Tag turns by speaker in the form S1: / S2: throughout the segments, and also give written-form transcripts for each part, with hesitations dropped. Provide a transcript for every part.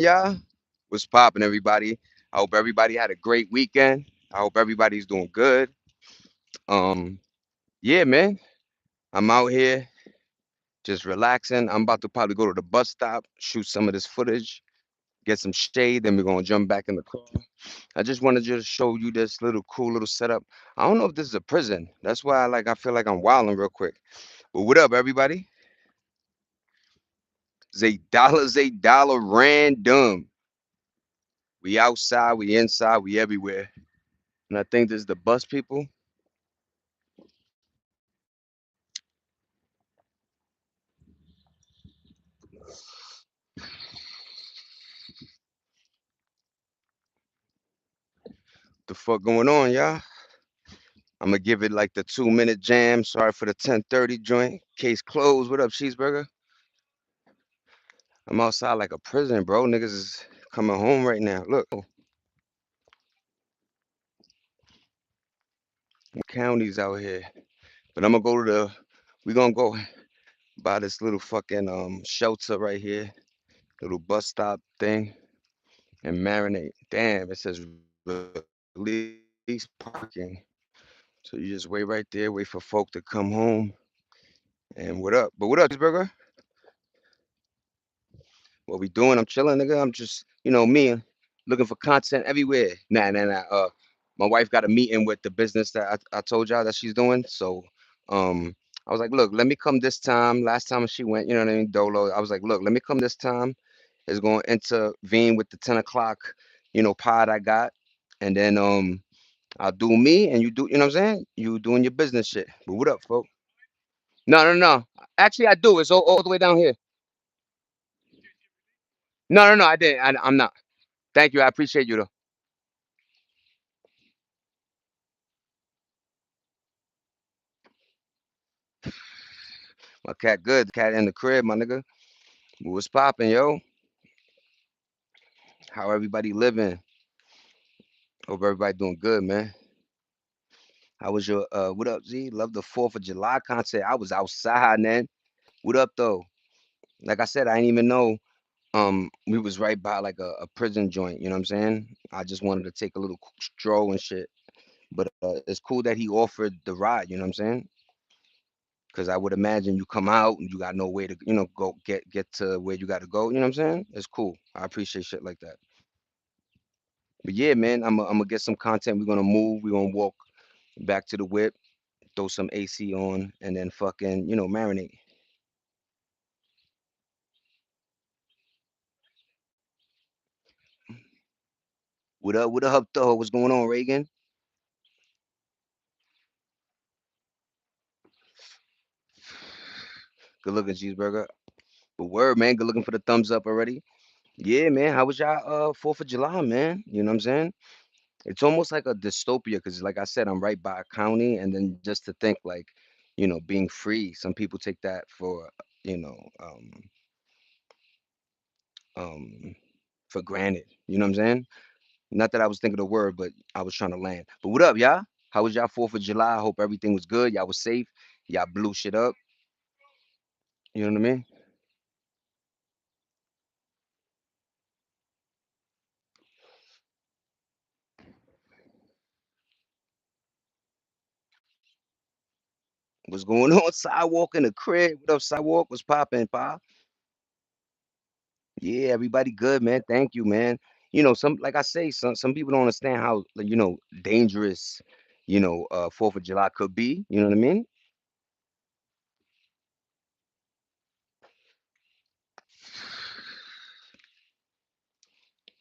S1: y'all? What's poppin', everybody? I hope everybody had a great weekend. I hope everybody's doing good. Um, yeah, man. I'm out here just relaxing. I'm about to probably go to the bus stop, shoot some of this footage, get some shade, then we're gonna jump back in the car. I just want to just show you this little cool little setup. I don't know if this is a prison. That's why I feel like I'm wilding real quick. But what up, everybody? Zay dollar random. We outside, we inside, we everywhere. And I think this is the bus people. The fuck going on, y'all? I'm gonna give it like the 2 minute jam. Sorry for the 10:30 joint. Case closed. What up, cheeseburger? I'm outside like a prison, bro. Niggas is coming home right now. Look, counties out here. But I'm gonna go to the. We gonna go by this little fucking shelter right here, little bus stop thing, and marinate. Damn, it says release parking. So you just wait right there, wait for folk to come home. And what up? But what up, cheeseburger? What we doing? I'm chilling, nigga. I'm just, me, looking for content everywhere. Nah. My wife got a meeting with the business that I told y'all that she's doing. So, I was like, look, let me come this time. Last time she went, you know what I mean, Dolo. I was like, look, let me come this time. It's going to intervene with the 10 o'clock, pod I got, and then I'll do me, and you do, you know what I'm saying? You doing your business shit. But what up, folks? No. Actually, I do. It's all the way down here. No. I didn't. I'm not. Thank you. I appreciate you though. My cat good. Cat in the crib, my nigga. What's poppin', yo? How everybody living? Hope everybody doing good, man. How was your what up, Z? Love the 4th of July concert. I was outside, man. What up though? Like I said, I didn't even know we was right by like a prison joint, you know what I'm saying? I just wanted to take a little stroll and shit. But it's cool that he offered the ride, you know what I'm saying? Because I would imagine you come out and you got no way to, go get to where you got to go. You know what I'm saying? It's cool. I appreciate shit like that. But yeah, man, I'm gonna get some content. We're gonna move. We're gonna walk back to the whip, throw some AC on, and then fucking, marinate. What up, though? What's going on, Reagan? Good looking, cheeseburger. But word, man, good looking for the thumbs up already. Yeah, man. How was y'all 4th of July, man? You know what I'm saying? It's almost like a dystopia because, like I said, I'm right by a county, and then just to think, like, being free. Some people take that for, you know, um, um, for granted. You know what I'm saying? Not that I was thinking the word, but I was trying to land. But what up, y'all? How was y'all 4th of July? I hope everything was good. Y'all was safe. Y'all blew shit up. You know what I mean? What's going on? Sidewalk in the crib. What up, Sidewalk? What's poppin', pa? Yeah, everybody good, man. Thank you, man. Some like I say, some people don't understand how dangerous, 4th of July could be. You know what I mean?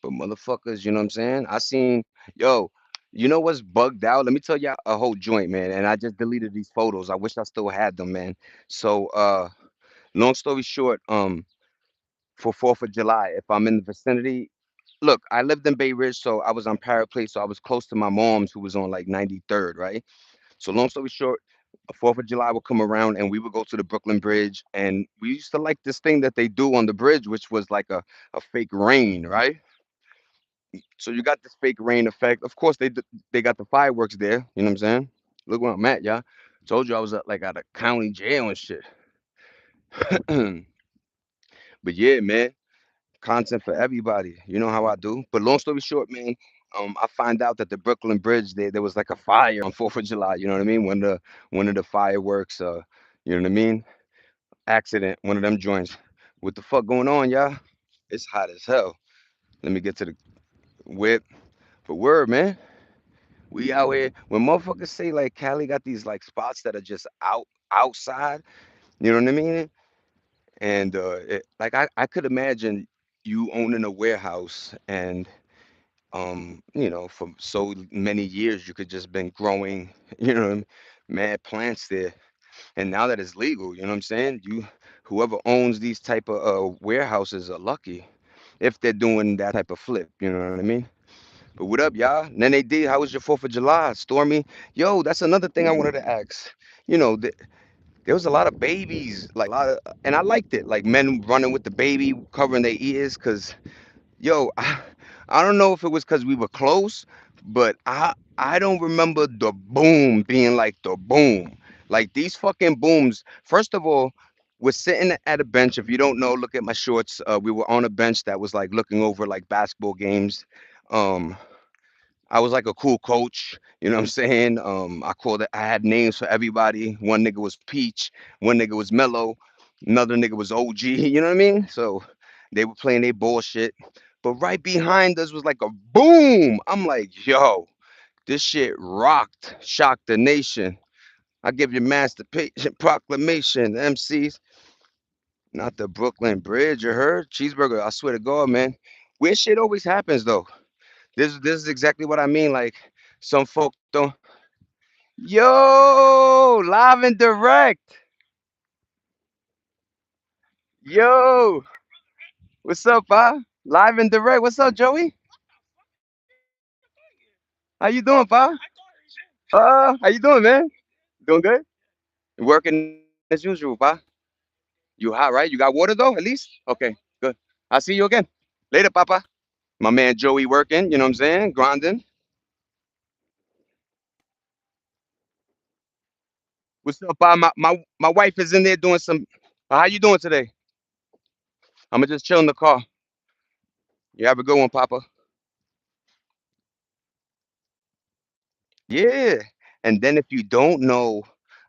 S1: But motherfuckers, you know what I'm saying? I seen, yo, you know what's bugged out? Let me tell y'all a whole joint, man. And I just deleted these photos. I wish I still had them, man. So, long story short, for 4th of July, if I'm in the vicinity, look, I lived in Bay Ridge, so I was on Parrot Place, so I was close to my mom's who was on like 93rd, right? So long story short, 4th of July would come around and we would go to the Brooklyn Bridge, and we used to like this thing that they do on the bridge, which was like a fake rain, right? So you got this fake rain effect. Of course, they got the fireworks there. You know what I'm saying? Look where I'm at, y'all. Told you I was like at a county jail and shit. But yeah, man. content for everybody. You know how I do. But long story short, man, I find out that the Brooklyn Bridge there was like a fire on 4th of July. You know what I mean? When the one of the fireworks, you know what I mean? Accident, one of them joints. What the fuck going on, y'all? It's hot as hell. Let me get to the whip. But word, man. We out here. When motherfuckers say like Cali got these like spots that are just outside, you know what I mean? And like I could imagine you owning a warehouse and for so many years you could just been growing, mad plants there. And now that it's legal, you know what I'm saying? Whoever owns these type of warehouses are lucky if they're doing that type of flip, you know what I mean? But what up, y'all? Nene D, how was your 4th of July? Stormy? Yo, that's another thing I wanted to ask. You know, there was a lot of babies, like a lot of, and I liked it, like men running with the baby, covering their ears, cause yo, I don't know if it was because we were close, but I don't remember the boom being like the boom. Like these fucking booms. First of all, we're sitting at a bench. If you don't know, look at my shorts. We were on a bench that was like looking over like basketball games. Um, I was like a cool coach, you know what I'm saying? I called it, I had names for everybody. One nigga was Peach, one nigga was Mellow, another nigga was OG, you know what I mean? So they were playing their bullshit. But right behind us was like a boom. I'm like, yo, this shit rocked, shocked the nation. I give you masturbation proclamation, MCs. Not the Brooklyn Bridge, you heard? Cheeseburger, I swear to God, man. Weird shit always happens though. This is exactly what I mean. Like some folk don't. Yo, live and direct. Yo, what's up, Pa? Live and direct. What's up, Joey? How you doing, Pa? How you doing, man? Doing good? Working as usual, Pa. You hot, right? You got water though, at least? Okay, good. I'll see you again. Later, Papa. My man Joey working, you know what I'm saying? Grinding. What's up, Pa? My wife is in there doing some. How you doing today? I'm gonna just chill in the car. You have a good one, Papa. Yeah. And then if you don't know,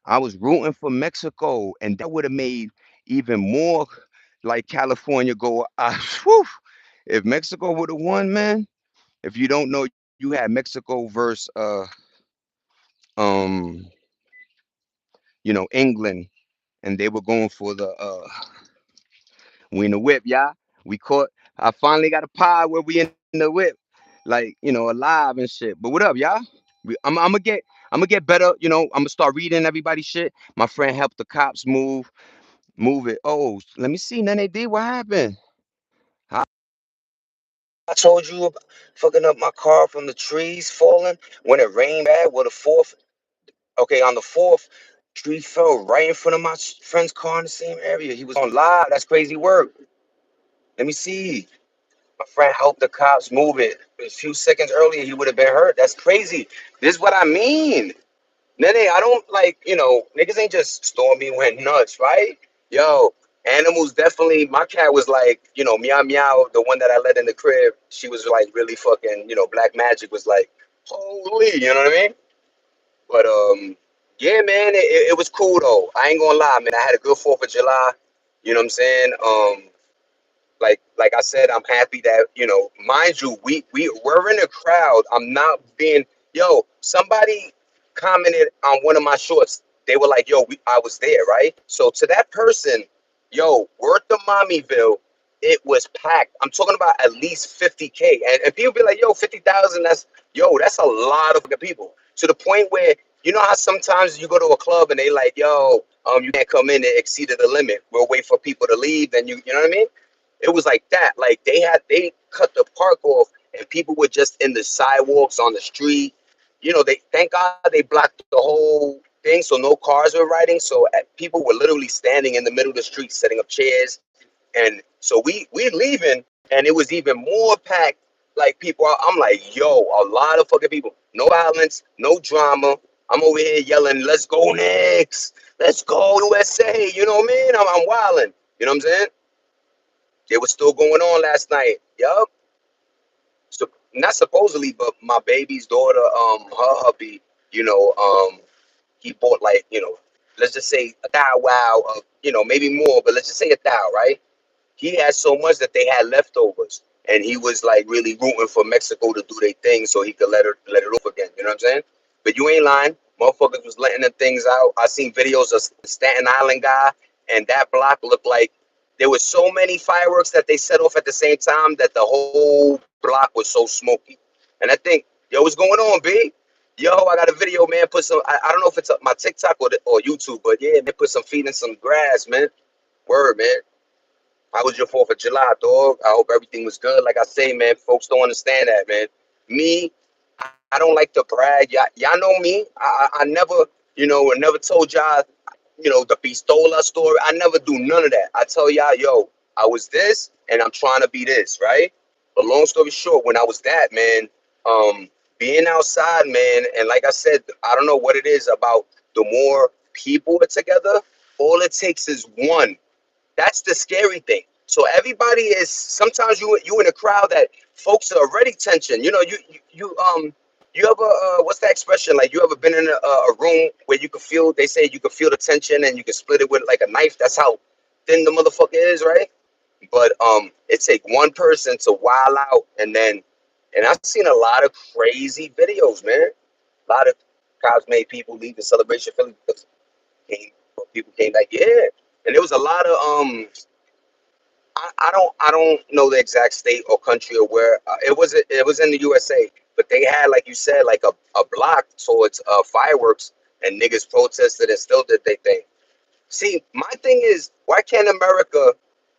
S1: I was rooting for Mexico, and that would have made even more like California go. Whew, if Mexico would have won, man. If you don't know, you had Mexico versus um England, and they were going for the we in the whip, y'all. We caught. I finally got a pie where we in the whip, like alive and shit. But what up, y'all? I'm gonna get better. I'm gonna start reading everybody's shit. My friend helped the cops move it. Oh, let me see, Nene D. What happened? I I told you about fucking up my car from the trees falling when it rained bad. Well, the fourth, okay, on the fourth, tree fell right in front of my friend's car in the same area. He was on live. That's crazy work. Let me see. My friend helped the cops move it. A few seconds earlier, he would have been hurt. That's crazy. This is what I mean. Nene, I don't like, niggas ain't just stormy went nuts, right? Yo, animals definitely. My cat was like, meow meow. The one that I let in the crib, she was like really fucking, Black Magic was like, holy, you know what I mean? But yeah, man, it was cool though. I ain't gonna lie, man. I had a good 4th of July. You know what I'm saying? Like I said, I'm happy that mind you, we're in a crowd. I'm not being somebody commented on one of my shorts. They were like, yo, I was there, right? So to that person, worth the Mommyville, it was packed. I'm talking about at least 50K. And people be like, yo, 50,000, that's a lot of fucking people. To the point where how sometimes you go to a club and they like, yo, you can't come in, it exceeded the limit. We'll wait for people to leave, then you know what I mean? It was like that. Like they cut the park off, and people were just in the sidewalks on the street. They thank God they blocked the whole thing, so no cars were riding. So people were literally standing in the middle of the street, setting up chairs, and so we leaving, and it was even more packed. Like people, I'm like, yo, a lot of fucking people. No violence, no drama. I'm over here yelling, "Let's go Knicks! Let's go USA!" You know what I mean? I'm wilding. You know what I'm saying? They were still going on last night. Yup. So not supposedly, but my baby's daughter, her hubby, you know, he bought like, let's just say a thou wow of, maybe more, but let's just say a thou, right? He had so much that they had leftovers, and he was like really rooting for Mexico to do their thing so he could let it off again. You know what I'm saying? But you ain't lying. Motherfuckers was letting them things out. I seen videos of the Staten Island guy, and that block looked like there was so many fireworks that they set off at the same time that the whole block was so smoky. And I think, yo, what's going on, B? Yo, I got a video, man. Put some. I don't know if it's my TikTok or YouTube, but yeah, man, put some feet in some grass, man. Word, man. How was your 4th of July, dog? I hope everything was good. Like I say, man, folks don't understand that, man. Me, I don't like to brag. Y'all know me. I never, I never told y'all, the Pistola story. I never do none of that. I tell y'all, yo, I was this and I'm trying to be this, right? But long story short, when I was that, man, um, being outside, man, and like I said, I don't know what it is about the more people are together, all it takes is one. That's the scary thing. So everybody is sometimes you in a crowd that folks are already tension. You ever what's that expression, like you ever been in a room where you could feel, they say you could feel the tension and you can split it with like a knife. That's how thin the motherfucker is, right? But it take one person to wild out, and I've seen a lot of crazy videos, man. A lot of cops made people leave the celebration Philly because came, people came like, yeah, and there was a lot of I don't know the exact state or country or where it was in the USA, but they had, like you said, like a block towards fireworks, and niggas protested and still did their thing. See, my thing is, why can't America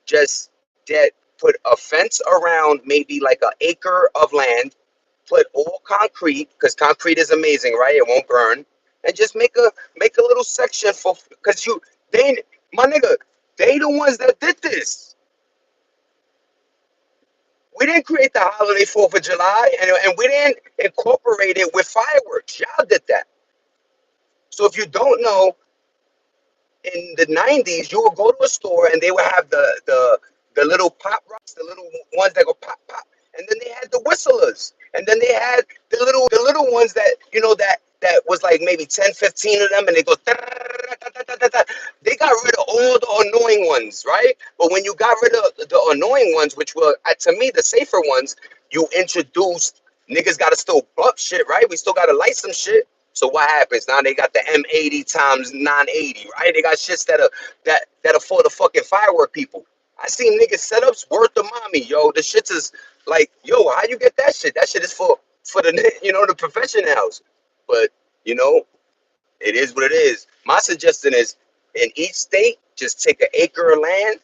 S1: just get put a fence around maybe like an acre of land, put all concrete, because concrete is amazing, right? It won't burn, and just make a little section for, because they my nigga, they the ones that did this. We didn't create the holiday 4th of July, and we didn't incorporate it with fireworks. Y'all did that. So if you don't know, in the 90s, you would go to a store and they would have the little pop rocks, the little ones that go pop pop, and then they had the whistlers, and then they had the little ones that that was like maybe 10, 15 of them, and they go. They got rid of all the annoying ones, right? But when you got rid of the annoying ones, which were to me the safer ones, you introduced niggas got to still bump shit, right? We still got to light some shit. So what happens now? They got the M80 times 980, right? They got shits that are for the fucking firework people. I seen niggas setups worth the mommy, yo. The shits is like, yo, how you get that shit? That shit is for the the professionals. But you know, it is what it is. My suggestion is, in each state, just take an acre of land,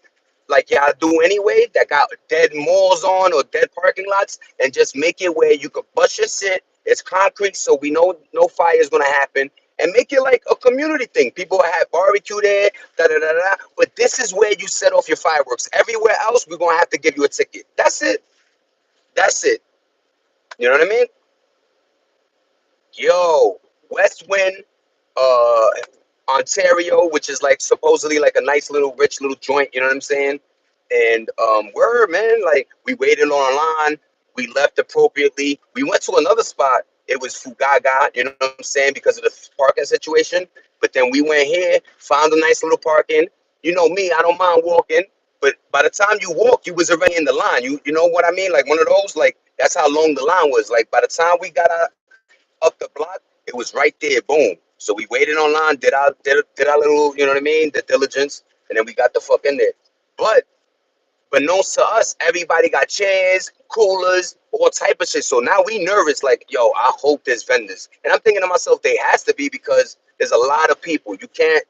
S1: like y'all do anyway, that got dead malls on or dead parking lots, and just make it where you could bust your shit. It's concrete, so we know no fire is gonna happen. And make it like a community thing. People have barbecue there, da da da da. But this is where you set off your fireworks. Everywhere else, we're gonna have to give you a ticket. That's it. That's it. You know what I mean? Yo, West Wind, uh, Ontario, which is like supposedly like a nice little rich little joint, you know what I'm saying? And word, man, like we waited online, we left appropriately. We went to another spot. It was Fugaga, you know what I'm saying, because of the parking situation. But then we went here, found a nice little parking. You know me, I don't mind walking, but by the time you walk, you was already in the line. You know what I mean? Like one of those, like that's how long the line was. Like by the time we got up the block, it was right there, boom. So we waited online, did our little, you know what I mean, the diligence, and then we got the fuck in there. But but known to us, everybody got chairs, coolers, all type of shit. So now we nervous, like, yo, I hope there's vendors. And I'm thinking to myself, they has to be because there's a lot of people. You can't,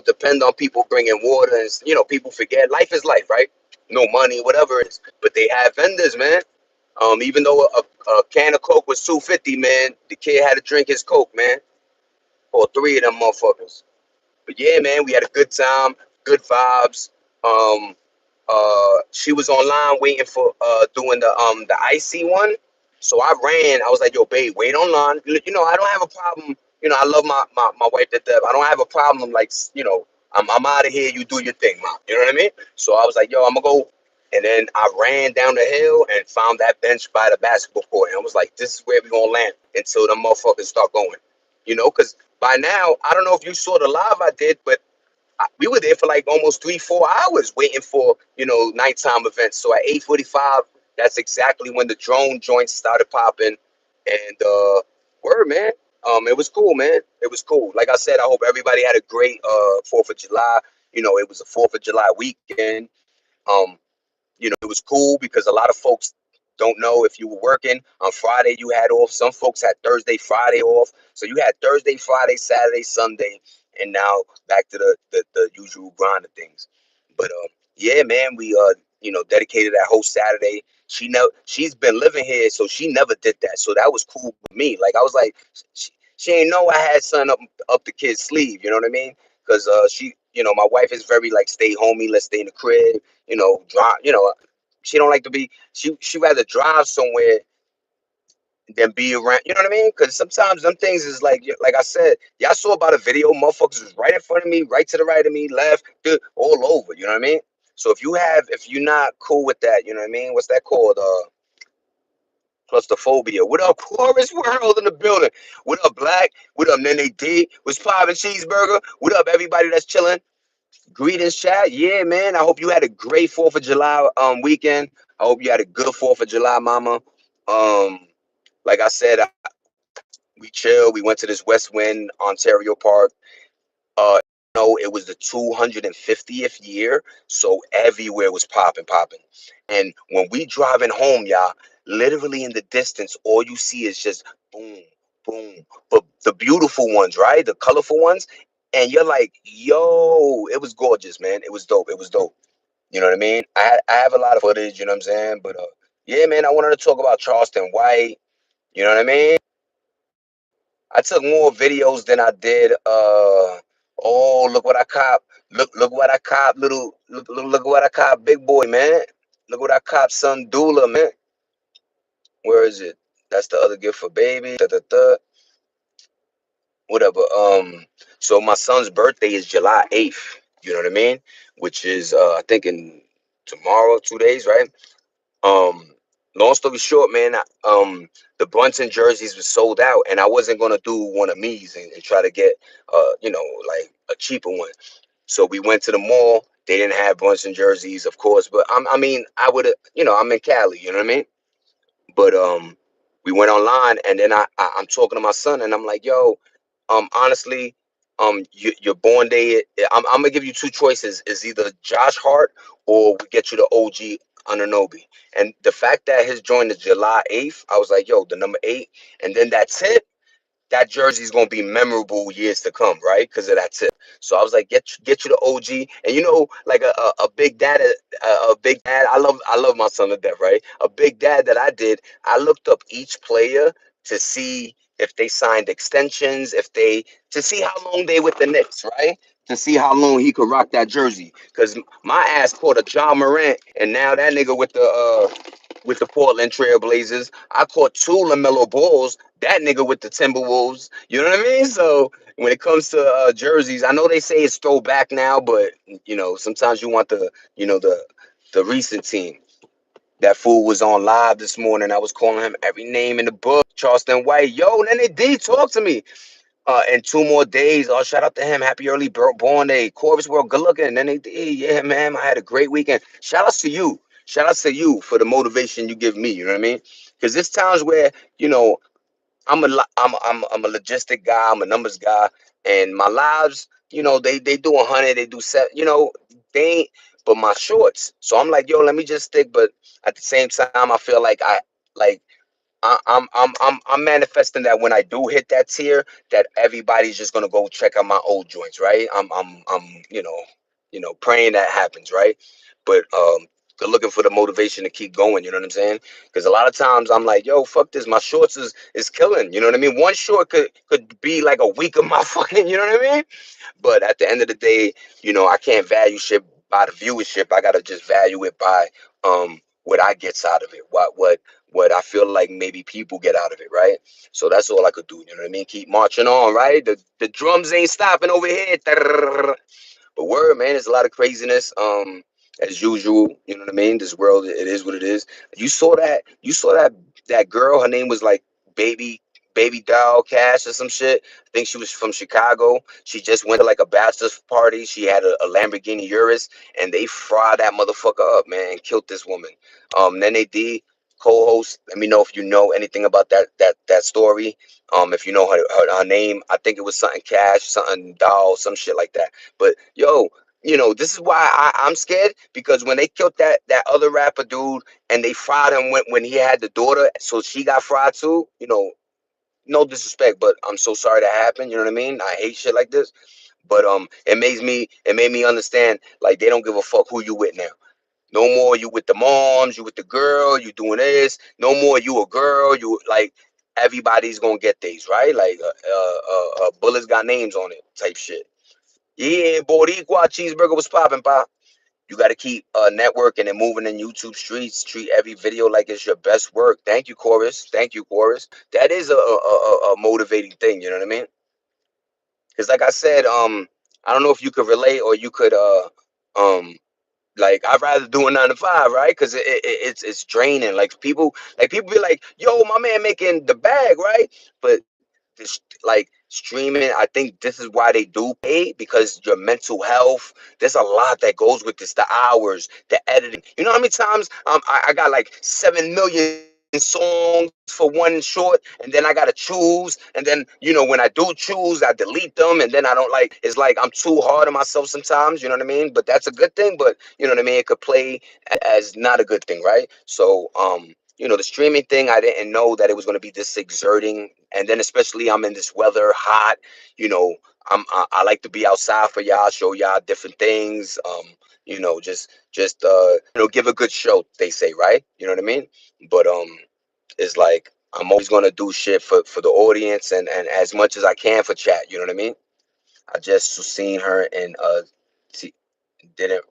S1: depend on people bringing water, and people forget. Life is life, right? No money, whatever it is. But they have vendors, man. Even though a can of Coke was 250, man, the kid had to drink his Coke, man, or three of them motherfuckers. But yeah, man, we had a good time, good vibes. Um, she was online waiting for doing the icy one. So I ran. I was like, yo, babe, wait online. I don't have a problem. I love my wife to death. I don't have a problem. Like, I'm out of here. You do your thing, mom. You know what I mean? So I was like, yo, I'm gonna go. And then I ran down the hill and found that bench by the basketball court. And I was like, this is where we gonna land until the motherfuckers start going. You know, because by now, I don't know if you saw the live I did, but we were there for like almost 3-4 hours waiting for, you know, nighttime events. So at 8:45, that's exactly when the drone joints started popping. And word, man. It was cool, man. It was cool. Like I said, I hope everybody had a great 4th of July. You know, it was a 4th of July weekend. Um, you know, it was cool because a lot of folks don't know if you were working on Friday, you had off. Some folks had Thursday, Friday off. So you had Thursday, Friday, Saturday, Sunday, and now back to the usual grind of things. But yeah, man, we you know, dedicated that whole Saturday. She's been living here, so she never did that. So that was cool with me. Like I was like, she ain't know I had something up the kid's sleeve. You know what I mean? Because she, you know, my wife is very like stay homey, let's stay in the crib. You know, drive. You know, she don't like to be. She rather drive somewhere than be around. You know what I mean? Because sometimes them things is like I said. Y'all saw about a video. Motherfuckers was right in front of me, right to the right of me, left, all over. You know what I mean? So if you're not cool with that, you know what I mean? What's that called? Claustrophobia. What up, Chorus World in the building? What up, Black? What up, Nene D? What's poppin', Cheeseburger? What up, everybody that's chilling? Greetings, chat. Yeah, man. I hope you had a great 4th of July weekend. I hope you had a good 4th of July, mama. Um, like I said, we chill. We went to this West Wind Ontario Park. Uh, no, it was the 250th year, so everywhere was popping. And when we driving home, y'all, literally in the distance, all you see is just boom, boom. But the beautiful ones, right? The colorful ones. And you're like, yo, it was gorgeous, man. It was dope. It was dope. You know what I mean? I have a lot of footage, you know what I'm saying? But yeah, man, I wanted to talk about Charleston White. You know what I mean? I took more videos than I did. Oh, look what I cop! Look what I cop! Look what I cop! Big boy, man. Look what I cop! Son Dula, man. Where is it? That's the other gift for baby. Whatever. So my son's birthday is July 8th. You know what I mean? Which is I think in tomorrow, 2 days, right? Um, Long story short, man, the Brunson jerseys were sold out, and I wasn't gonna do one of me's and try to get, you know, like a cheaper one. So we went to the mall. They didn't have Brunson jerseys, of course, but I mean, I would have, you know, I'm in Cali, you know what I mean? But we went online, and then I'm talking to my son, and I'm like, yo, honestly, your born day, I'm gonna give you two choices. Is either Josh Hart or we get you the OG Anunoby. And the fact that his joint is July 8th, I was like, yo, the number 8, and then that tip, that jersey is gonna be memorable years to come, right? Because of that tip. So I was like, get you the OG, and you know, like a big dad, a big dad. I love my son to death, right? A big dad that I did. I looked up each player to see if they signed extensions, if they to see how long they with the Knicks, right? To see how long he could rock that jersey. Because my ass caught a John Morant, and now that nigga with the Portland Trailblazers. I caught two LaMelo Balls. That nigga with the Timberwolves. You know what I mean? So when it comes to jerseys, I know they say it's throwback now, but you know sometimes you want the recent team. That fool was on live this morning. I was calling him every name in the book. Charleston White, yo, Nene D, talk to me. In 2 more days. Oh, shout out to him. Happy early born day. Corvus World, good looking. And they, yeah, man, I had a great weekend. Shout outs to you. Shout outs to you for the motivation you give me. You know what I mean? Because there's times where, you know, I'm a logistic guy. I'm a numbers guy. And my lives, you know, they do 100, they do set, you know, they ain't, but my shorts. So I'm like, yo, let me just stick. But at the same time, I feel like like I'm manifesting that when I do hit that tier, that everybody's just gonna go check out my old joints, right? I'm praying that happens, right? But good looking for the motivation to keep going. You know what I'm saying? Because a lot of times I'm like, yo, fuck this, my shorts is killing. You know what I mean? One short could be like a week of my fucking. You know what I mean? But at the end of the day, you know, I can't value shit by the viewership. I gotta just value it by what I gets out of it. What I feel like maybe people get out of it, right? So that's all I could do. You know what I mean? Keep marching on, right? The drums ain't stopping over here. But word, man, there's a lot of craziness. as usual. You know what I mean? This world, it is what it is. You saw that girl. Her name was like Baby Doll Cash or some shit. I think she was from Chicago. She just went to like a bachelor's party. She had a Lamborghini Urus, and they fried that motherfucker up, man, and killed this woman. Nene D, co-host. Let me know if you know anything about that story. If you know her name, I think it was something Cash, something Doll, some shit like that. But yo, this is why I'm scared, because when they killed that other rapper dude and they fried him when he had the daughter, so she got fried too. No disrespect, but I'm so sorry that happened. You know what I mean? I hate shit like this, but it made me understand, like, they don't give a fuck who you with now. No more you with the moms, you with the girl, you doing this. No more you a girl, you like, everybody's gonna get these, right? Like, bullets got names on it type shit. Yeah, Boricua cheeseburger was popping, pop. You got to keep networking and moving in YouTube streets. Treat every video like it's your best work. Thank you, Chorus. Thank you, Chorus. That is a motivating thing. You know what I mean? Because, like I said, I don't know if you could relate, or you could um like, I'd rather do a 9 to 5, right? Because it's draining. Like people be like, yo, my man making the bag, right? But this, like, streaming, I think this is why they do pay, because your mental health, there's a lot that goes with this, the hours, the editing. You know how many times I got like 7 million songs for one short, and then I gotta choose, and then when I do choose, I delete them, and then I don't, like, it's like I'm too hard on myself sometimes. You know what I mean? But that's a good thing. But you know what I mean, it could play as not a good thing, right? So the streaming thing, I didn't know that it was going to be this exerting. And then, especially, I'm in this weather, hot. You know, I like to be outside for y'all, show y'all different things. Just give a good show, they say, right? You know what I mean? But it's like, I'm always gonna do shit for the audience, and as much as I can for chat. You know what I mean? I just seen her and see, didn't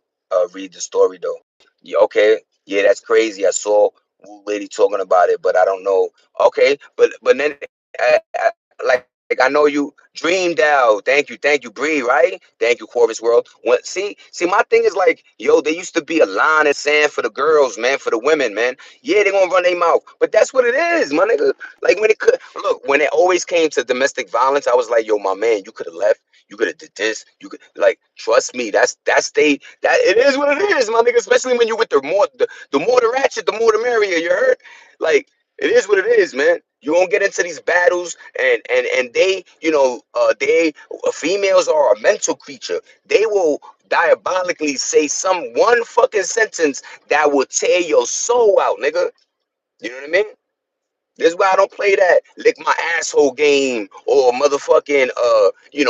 S1: read the story though. Yeah, okay, yeah, that's crazy. I saw Wu Lady talking about it, but I don't know. Okay, but then, like, I know you dreamed out. Thank you, Bree. Right? Thank you, Corvus World. See, my thing is like, yo, there used to be a line in sand for the girls, man, for the women, man. Yeah, they gonna run their mouth, but that's what it is, my nigga. Like, when it could look, when it always came to domestic violence, I was like, yo, my man, you could have left. You could have did this. You could, like, trust me. That it is what it is, my nigga. Especially when you with the more the ratchet, the more the merrier. You heard? Like, it is what it is, man. You won't get into these battles, and they, females are a mental creature. They will diabolically say some one fucking sentence that will tear your soul out, nigga. You know what I mean? This is why I don't play that lick my asshole game, or motherfucking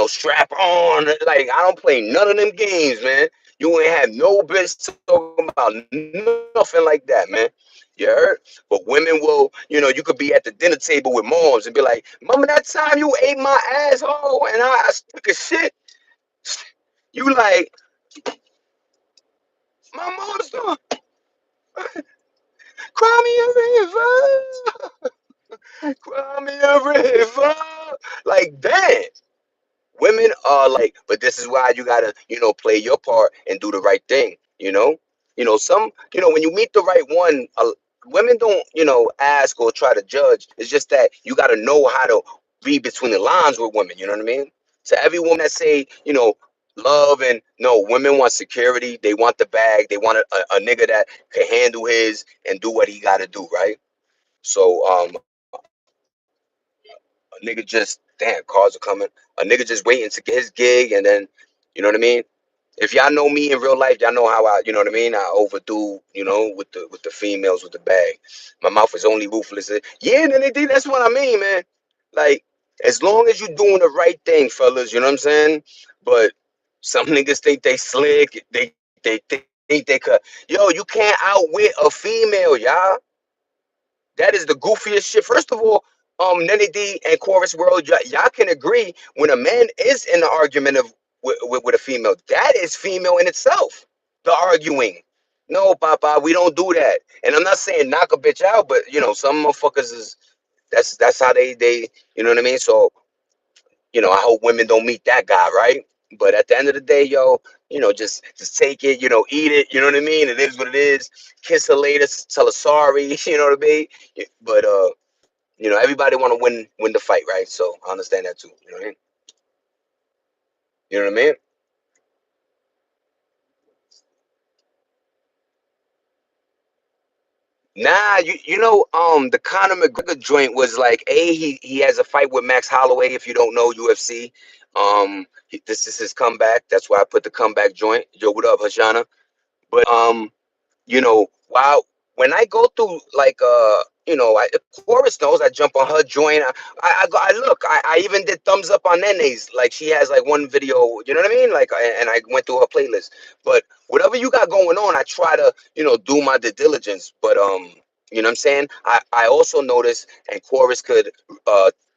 S1: strap on. Like, I don't play none of them games, man. You ain't have no business talking about nothing like that, man. You heard? But women will, you could be at the dinner table with moms and be like, "Remember that time you ate my asshole and I took a shit?" You like, my mom's gonna cry me a river, cry me a river. Like, damn. Women are like, but this is why you gotta, play your part and do the right thing. When you meet the right one, women don't, ask or try to judge. It's just that you gotta know how to read between the lines with women. You know what I mean? To every woman that say, love, and no, women want security. They want the bag. They want a nigga that can handle his and do what he gotta do, right? So a nigga just, damn, cars are coming. A nigga just waiting to get his gig, and then, you know what I mean? If y'all know me in real life, y'all know how I, you know what I mean? I overdo, with the females with the bag. My mouth is only ruthless. Yeah, then that's what I mean, man. Like, as long as you doing the right thing, fellas, you know what I'm saying? But some niggas think they slick. They think they could. Yo, you can't outwit a female, y'all. That is the goofiest shit. First of all, Nenny D and Chorus World, y'all can agree, when a man is in an argument with a female, that is female in itself. The arguing. No, Papa, we don't do that. And I'm not saying knock a bitch out, but some motherfuckers is, that's how they, you know what I mean? So, I hope women don't meet that guy, right? But at the end of the day, yo, just take it, eat it. You know what I mean? It is what it is. Kiss her later, tell her sorry. You know what I mean? But everybody want to win the fight, right? So I understand that too. You know what I mean? You know what I mean? Nah, the Conor McGregor joint was like, he has a fight with Max Holloway. If you don't know UFC, this is his comeback. That's why I put the comeback joint. Yo, what up, Hashana? But wow, when I go through like Chorus knows I jump on her joint. I look. I even did thumbs up on Nene's. Like she has like one video. You know what I mean? Like and I went through her playlist. But whatever you got going on, I try to do my due diligence. But you know what I'm saying? I also noticed, and Chorus could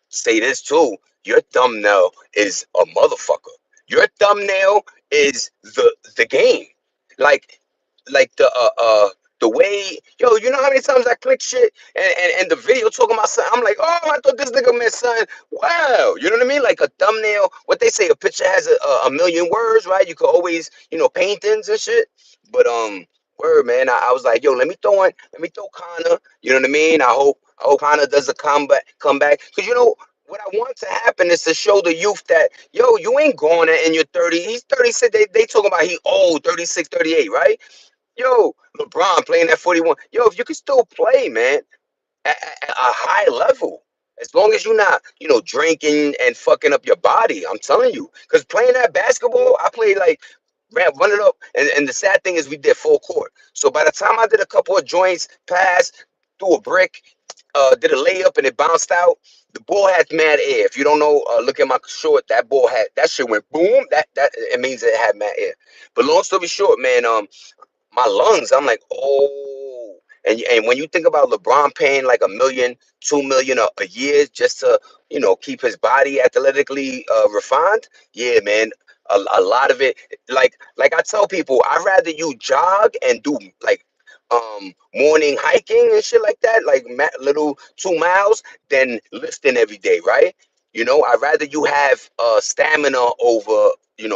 S1: say this too. Your thumbnail is a motherfucker. Your thumbnail is the game. Like the way, you know how many times I click shit and the video talking about something, I'm like, oh, I thought this nigga meant something. Wow, you know what I mean? Like a thumbnail, what they say, a picture has a million words, right? You could always, paintings and shit. But word, man, I was like, yo, let me throw Connor. You know what I mean? I hope Connor does a comeback, because what I want to happen is to show the youth that, yo, you ain't going in your 30. He's 36. They talking about he old, 36, 38, right? Yo, LeBron playing at 41. Yo, if you can still play, man, at a high level, as long as you're not, drinking and fucking up your body, I'm telling you. Because playing that basketball, I played like, run it up. And the sad thing is we did full court. So by the time I did a couple of joints, pass, threw a brick, did a layup and it bounced out, the ball had mad air. If you don't know, look at my short, that shit went boom. That it means it had mad air. But long story short, man, my lungs. I'm like, oh, and when you think about LeBron paying like 1 million, 2 million a year just to keep his body athletically refined, yeah, man. A lot of it, like I tell people, I'd rather you jog and do like morning hiking and shit like that, like little 2 miles, than lifting every day, right? I'd rather you have stamina over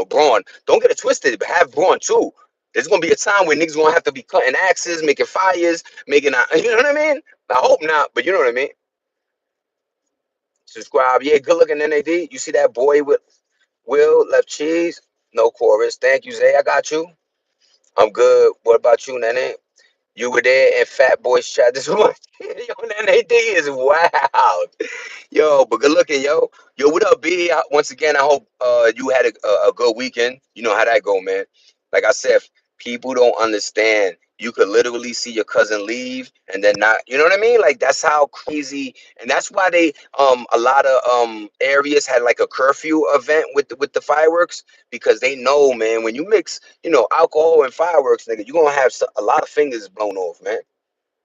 S1: brawn. Don't get it twisted, but have brawn too. There's gonna be a time where niggas gonna have to be cutting axes, making fires, you know what I mean? I hope not, but you know what I mean. Subscribe, yeah. Good looking NAD. You see that boy with Will left cheese? No chorus. Thank you, Zay. I got you. I'm good. What about you, Nene? You were there in Fat Boy's chat this morning. Yo, NAD is wild. Yo, but good looking, yo. Yo, what up, B? Once again, I hope you had a good weekend. You know how that go, man. Like I said, people don't understand. You could literally see your cousin leave and then not, you know what I mean? Like that's how crazy, and that's why they a lot of areas had like a curfew event with the fireworks, because they know, man, when you mix, alcohol and fireworks, nigga, you're gonna have a lot of fingers blown off, man.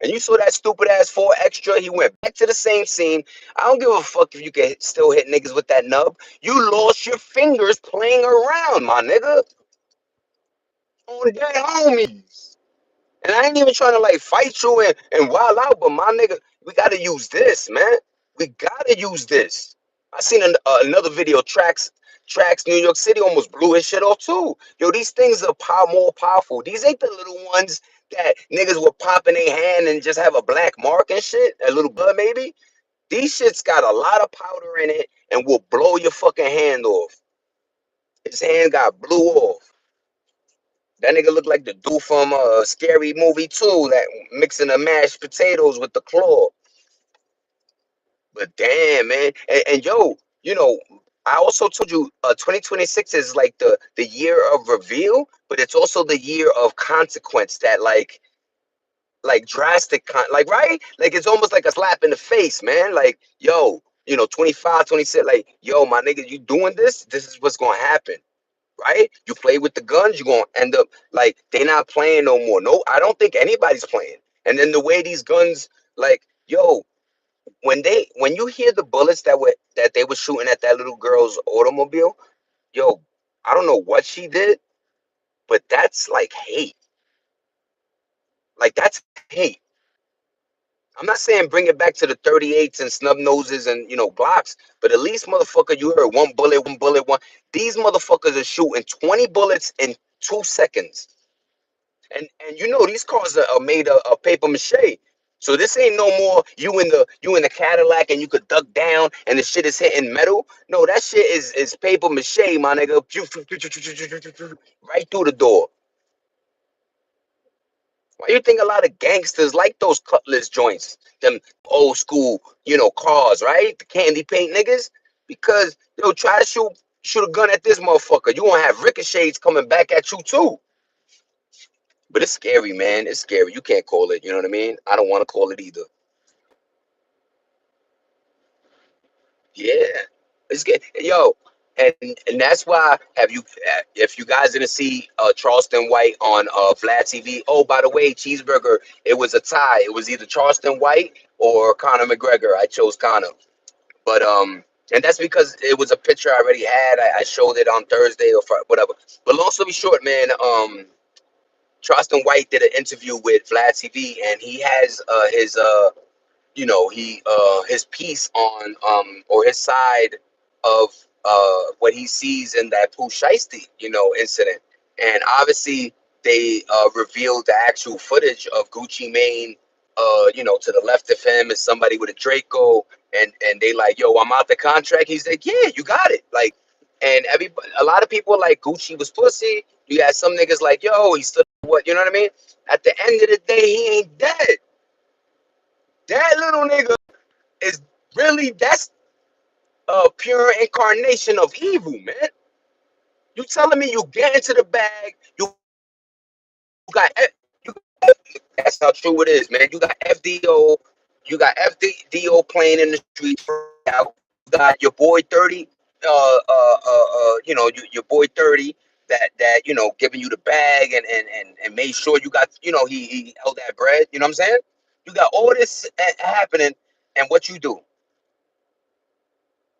S1: And you saw that stupid ass 4 extra. He went back to the same scene. I don't give a fuck if you can still hit niggas with that nub. You lost your fingers playing around, my nigga. On dead homies. And I ain't even trying to like fight you and wild out, but my nigga, we gotta use this, man. We gotta use this. I seen another video. Tracks New York City almost blew his shit off too. Yo, these things are more powerful. These ain't the little ones that niggas will pop in their hand and just have a black mark and shit, a little blood maybe. These shits got a lot of powder in it and will blow your fucking hand off. His hand got blew off. That nigga looked like the dude from a scary movie too, that mixing the mashed potatoes with the claw. But damn, man, and yo, I also told you, 2026 is like the year of reveal, but it's also the year of consequence. That like drastic, like right, like it's almost like a slap in the face, man. Like yo, 25, 26, like yo, my nigga, you doing this? This is what's gonna happen. Right? You play with the guns, you're gonna end up like they're not playing no more. No, I don't think anybody's playing. And then the way these guns, like, yo, when you hear the bullets that they were shooting at that little girl's automobile, yo, I don't know what she did, but that's like hate. Like that's hate. I'm not saying bring it back to the 38s and snub noses and Glocks, but at least motherfucker, you heard one bullet, one. These motherfuckers are shooting 20 bullets in 2 seconds. And these cars are made of paper mache. So this ain't no more you in the Cadillac and you could duck down and the shit is hitting metal. No, that shit is paper mache, my nigga. Right through the door. Why you think a lot of gangsters like those Cutlass joints, them old school, cars, right? The candy paint niggas, because try to shoot a gun at this motherfucker. You gonna have ricochets coming back at you too. But it's scary, man. It's scary. You can't call it. You know what I mean? I don't want to call it either. Yeah, it's good. Yo, and that's why if you guys didn't see Charleston White on Vlad TV. Oh, by the way, cheeseburger. It was a tie. It was either Charleston White or Conor McGregor. I chose Conor, but and that's because it was a picture I already had. I showed it on Thursday or whatever. But long story short, man, Charleston White did an interview with Vlad TV, and he has his piece on or his side of what he sees in that Pooh Shiesty incident. And obviously they revealed the actual footage of Gucci Mane to the left of him is somebody with a Draco, and they like, yo, I'm out the contract. He's like, yeah, you got it. Like, and a lot of people like Gucci was pussy. You got some niggas like, yo, he stood what, you know what I mean? At the end of the day, he ain't dead. That little nigga is really, that's a pure incarnation of evil, man. You telling me you get into the bag, got you, that's how true it is, man. You got FDO playing in the streets out. You got your boy 30, your boy 30 that giving you the bag and made sure you got, he held that bread. You know what I'm saying? You got all this happening, and what you do?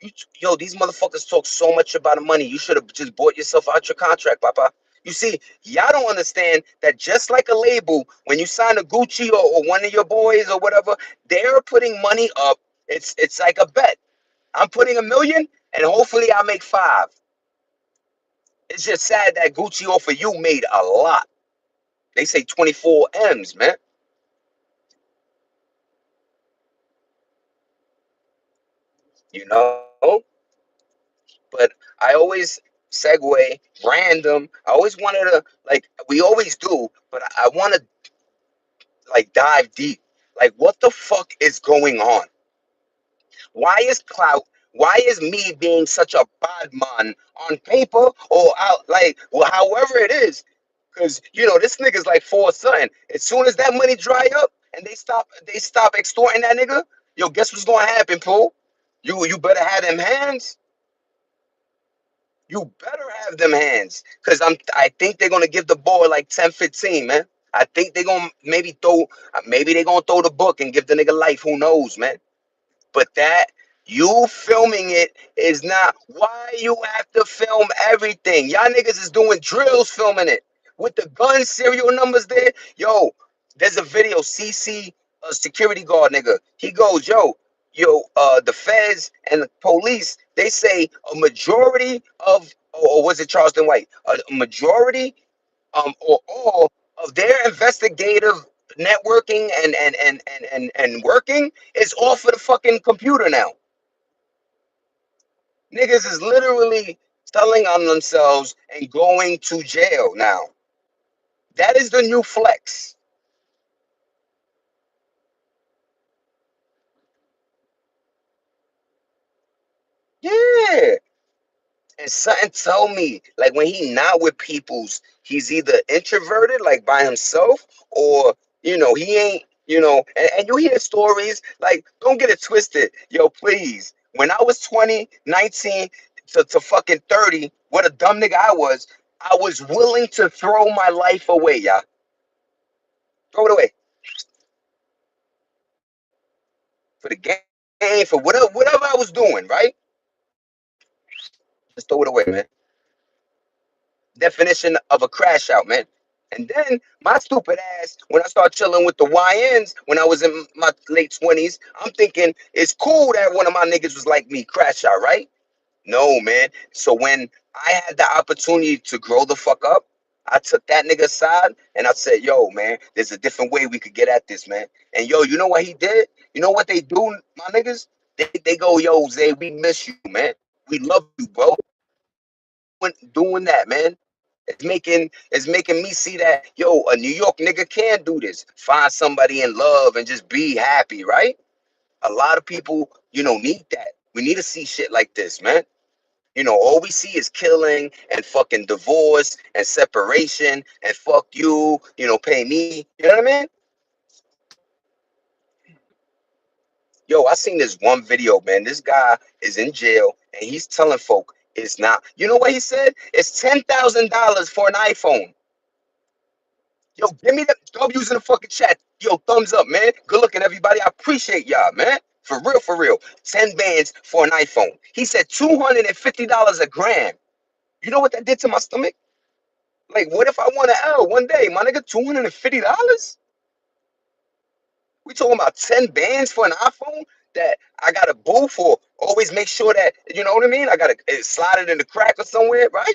S1: You, these motherfuckers talk so much about the money. You should have just bought yourself out your contract, Papa. You see, y'all don't understand that just like a label, when you sign a Gucci or one of your boys or whatever, they're putting money up. It's like a bet. I'm putting 1 million and hopefully I make 5. It's just sad that Gucci off of you made a lot. They say 24 M's, man. You know? But I always segue random. I always wanted to, like, we always do, but I want to like dive deep. Like, what the fuck is going on? Why is clout? Why is me being such a bad man on paper or out, like, well, however it is? Because this nigga's like for something. As soon as that money dry up and they stop extorting that nigga, yo, guess what's gonna happen, Pooh? You better have them hands. You better have them hands. Cause I think they're gonna give the boy like 10, 15, man. I think they're gonna maybe they're gonna throw the book and give the nigga life. Who knows, man? But that you filming it is not why you have to film everything. Y'all niggas is doing drills filming it with the gun serial numbers there. Yo, there's a video. CC, a security guard nigga. He goes, the feds and the police. They say a majority of, or was it Charleston White? A majority, or all of their investigative networking and working is off of the fucking computer now. Niggas is literally telling on themselves and going to jail now. That is the new flex. Yeah. And something tell me, like when he not with peoples, he's either introverted, like by himself, or he ain't, and you hear stories, like, don't get it twisted. Yo, please. When I was 20, 19 to fucking 30, what a dumb nigga I was willing to throw my life away, y'all. Throw it away. For the game, for whatever I was doing, right? Just throw it away, man. Definition of a crash out, man. And then my stupid ass, when I start chilling with the YNs when I was in my late 20s, I'm thinking it's cool that one of my niggas was like me, crash out, right? No, man. So when I had the opportunity to grow the fuck up, I took that nigga aside and I said, yo, man, there's a different way we could get at this, man. And yo, you know what he did? You know what they do, my niggas? They go, yo, Zay, we miss you, man. We love you, bro. Doing that, man. It's making me see that, yo, a New York nigga can do this. Find somebody in love and just be happy, right? A lot of people, need that. We need to see shit like this, man. All we see is killing and fucking divorce and separation and fuck you, pay me. You know what I mean? Yo, I seen this one video, man. This guy is in jail and he's telling folk it's not. You know what he said? It's $10,000 for an iPhone. Yo, give me the W's in the fucking chat. Yo, thumbs up, man. Good looking, everybody. I appreciate y'all, man. For real, for real. 10 bands for an iPhone. He said $250 a gram. You know what that did to my stomach? Like, what if I want an L one day, my nigga? $250? We talking about 10 bands for an iPhone that I got to boo for. Always make sure that, you know what I mean? I got to slide it in the crack or somewhere, right?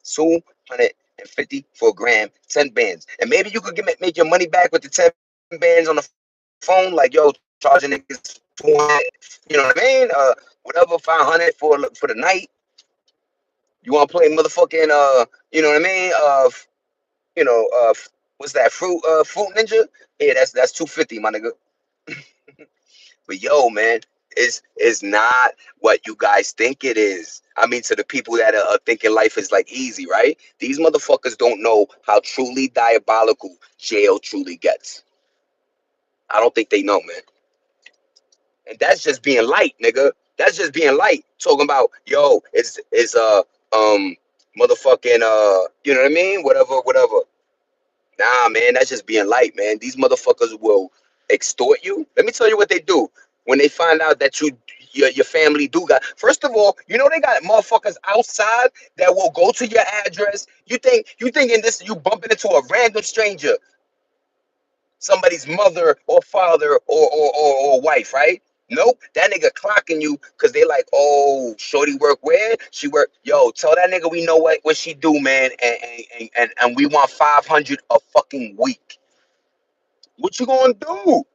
S1: 250 for a gram, 10 bands. And maybe you could make your money back with the 10 bands on the phone, like, yo, charging niggas 200, you know what I mean? Whatever, 500 for the night. You want to play motherfucking, you know what I mean? You know, what's that? Fruit Ninja? Yeah, that's 250, my nigga. But yo, man, it's not what you guys think it is. I mean, to the people that are thinking life is like easy, right? These motherfuckers don't know how truly diabolical jail truly gets. I don't think they know, man. And that's just being light, nigga. That's just being light. Talking about, yo, it's motherfucking you know what I mean? Whatever. Nah, man, that's just being light, man. These motherfuckers will extort you. Let me tell you what they do when they find out that your family do got. First of all, they got motherfuckers outside that will go to your address. You thinking this? You bumping into a random stranger, somebody's mother or father or wife, right? Nope, that nigga clocking you because they like, oh, shorty work where? She work. Yo, tell that nigga we know what she do, man, and we want 500 a fucking week. What you gonna do?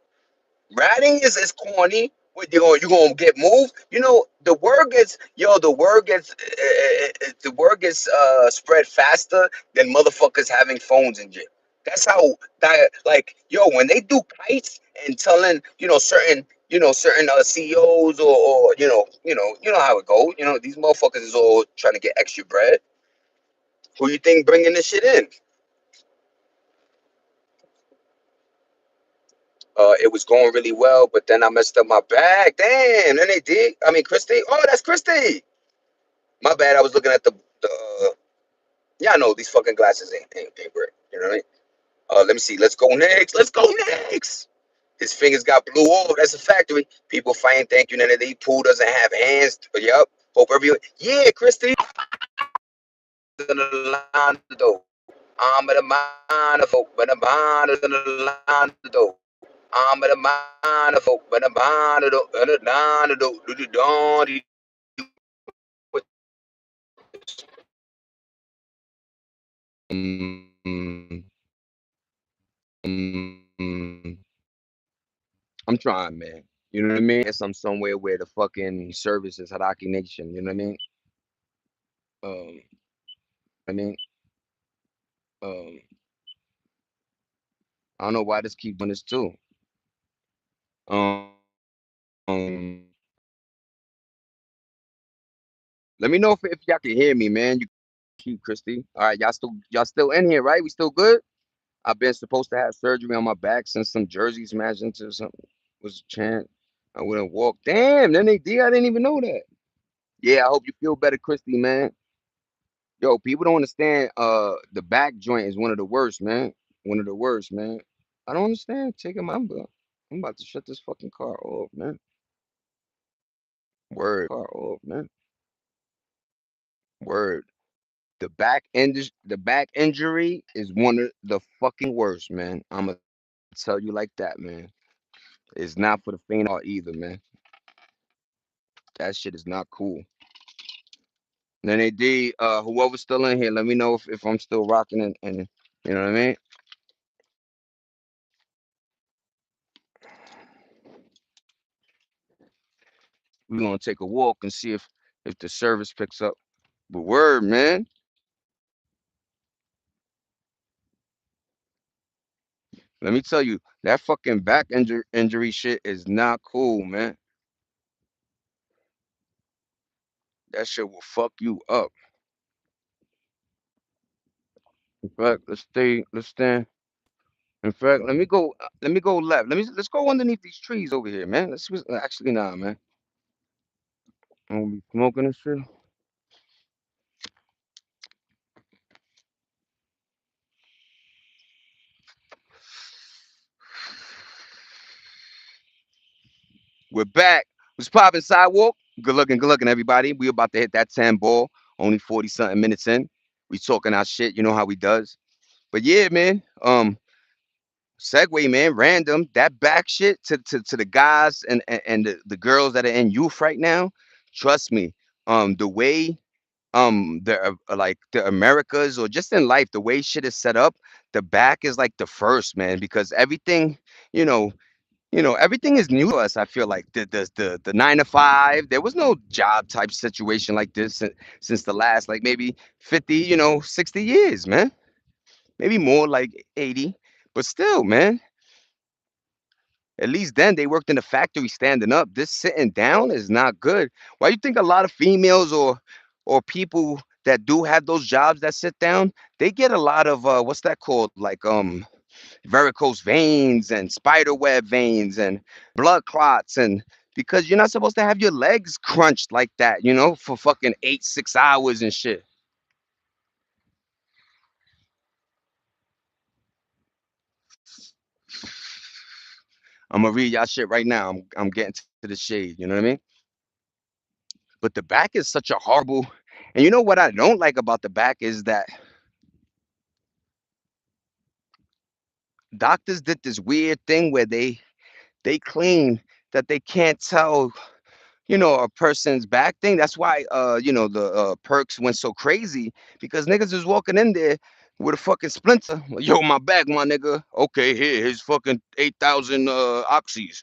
S1: Ratting is corny. What you gonna get moved? The word gets spread faster than motherfuckers having phones in jail. That's how that, like, yo, when they do kites and telling certain CEOs or you know how it goes. These motherfuckers is all trying to get extra bread. Who you think bringing this shit in? It was going really well, but then I messed up my bag. Damn, then they did. I mean, Christy. Oh, that's Christy. My bad. I was looking at the. Yeah, I know these fucking glasses ain't great. You know what I mean? Let me see. Let's go next. Let's go next. His fingers got blew off. That's a factory. People fighting. Thank you. None of these pool doesn't have hands. But yep. Hope everyone. Yeah, Christy. In the line though. I'm at a mind of hope, but a mind is in the line though. I'm at a mind of hope, but a mind of the line of the dawn. Mm, mm, I'm trying, man. You know what I mean? Guess I'm somewhere where the fucking service is Haraki Nation. You know what I mean? I mean, um, I don't know why this keep doing this too. Um, um, let me know if y'all can hear me, man. You keep Christy. All right, y'all still in here, right? We still good? I've been supposed to have surgery on my back since some jersey smashed into something. Was a chant. I wouldn't walk. Damn, then they did. I didn't even know that. Yeah, I hope you feel better, Christy, man. Yo, people don't understand. The back joint is one of the worst, man. One of the worst, man. I don't understand. Taking my number. I'm about to shut this fucking car off, man. Word, car off, man. Word. The back injury is one of the fucking worst, man. I'ma tell you like that, man. It's not for the faint of heart either, man. That shit is not cool. Then they did whoever's still in here, let me know if I'm still rocking and you know what I mean? We're gonna take a walk and see if the service picks up. But word, man. Let me tell you, that fucking injury shit is not cool, man. That shit will fuck you up. In fact, let's stand. In fact, let me go left. Let's go underneath these trees over here, man. Actually nah, man. I'm gonna be smoking and shit. We're back. What's popping sidewalk? Good looking, everybody. We about to hit that 10 ball. Only 40 something minutes in. We talking our shit. You know how we does. But yeah, man. Segue, man. Random. That back shit to the guys and the girls that are in youth right now. Trust me. The way like the Americas or just in life, the way shit is set up, the back is like the first, man, because everything, you know, everything is new to us. I feel like the 9 to 5. There was no job type situation like this since the last like maybe 50, 60 years, man. Maybe more like 80. But still, man, at least then they worked in the factory standing up. This sitting down is not good. Why you think a lot of females or people that do have those jobs that sit down, they get a lot of what's that called? Like varicose veins and spider web veins and blood clots and because you're not supposed to have your legs crunched like that, for fucking 6 hours and shit. I'm gonna read y'all shit right now. I'm getting to the shade, you know what I mean? But the back is such a horrible. And you know what I don't like about the back is that doctors did this weird thing where they claim that they can't tell a person's back thing. That's why the perks went so crazy because niggas was walking in there with a fucking splinter. Yo, my back, my nigga. Okay, here's fucking 8,000 oxys.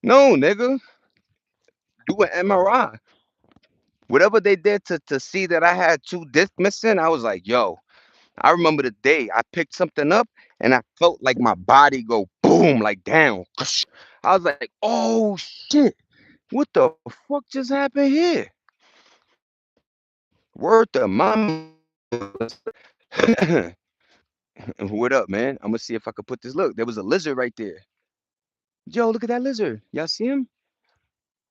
S1: No, nigga, do an MRI. Whatever they did to see that I had two discs missing, I was like, yo, I remember the day I picked something up and I felt like my body go boom, like down. I was like, oh shit, what the fuck just happened here? Word to mama. What up, man? I'm gonna see if I could put this. Look, there was a lizard right there. Yo, look at that lizard. Y'all see him?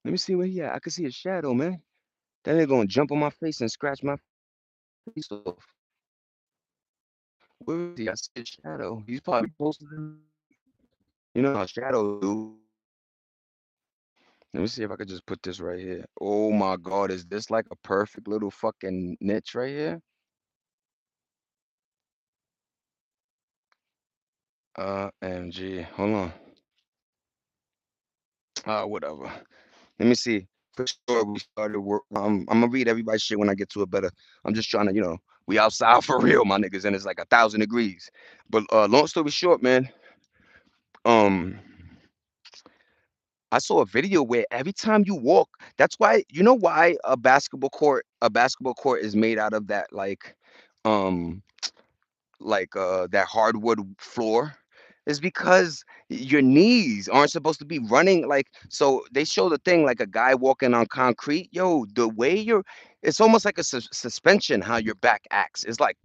S1: Let me see where he at. I can see his shadow, man. That nigga gonna jump on my face and scratch my face off. Where is he? I see his shadow. He's probably closer than how shadow do. Let me see if I could just put this right here. Oh my God, is this like a perfect little fucking niche right here? MG. Hold on. Whatever. Let me see. For sure, we started work. I'm gonna read everybody's shit when I get to it better. I'm just trying to, we outside for real, my niggas, and it's like 1,000 degrees. But long story short, man, um, I saw a video where every time you walk, that's why why a basketball court is made out of that um that hardwood floor is because your knees aren't supposed to be running so they show the thing like a guy walking on concrete. Yo, the way it's almost like a suspension how your back acts. It's like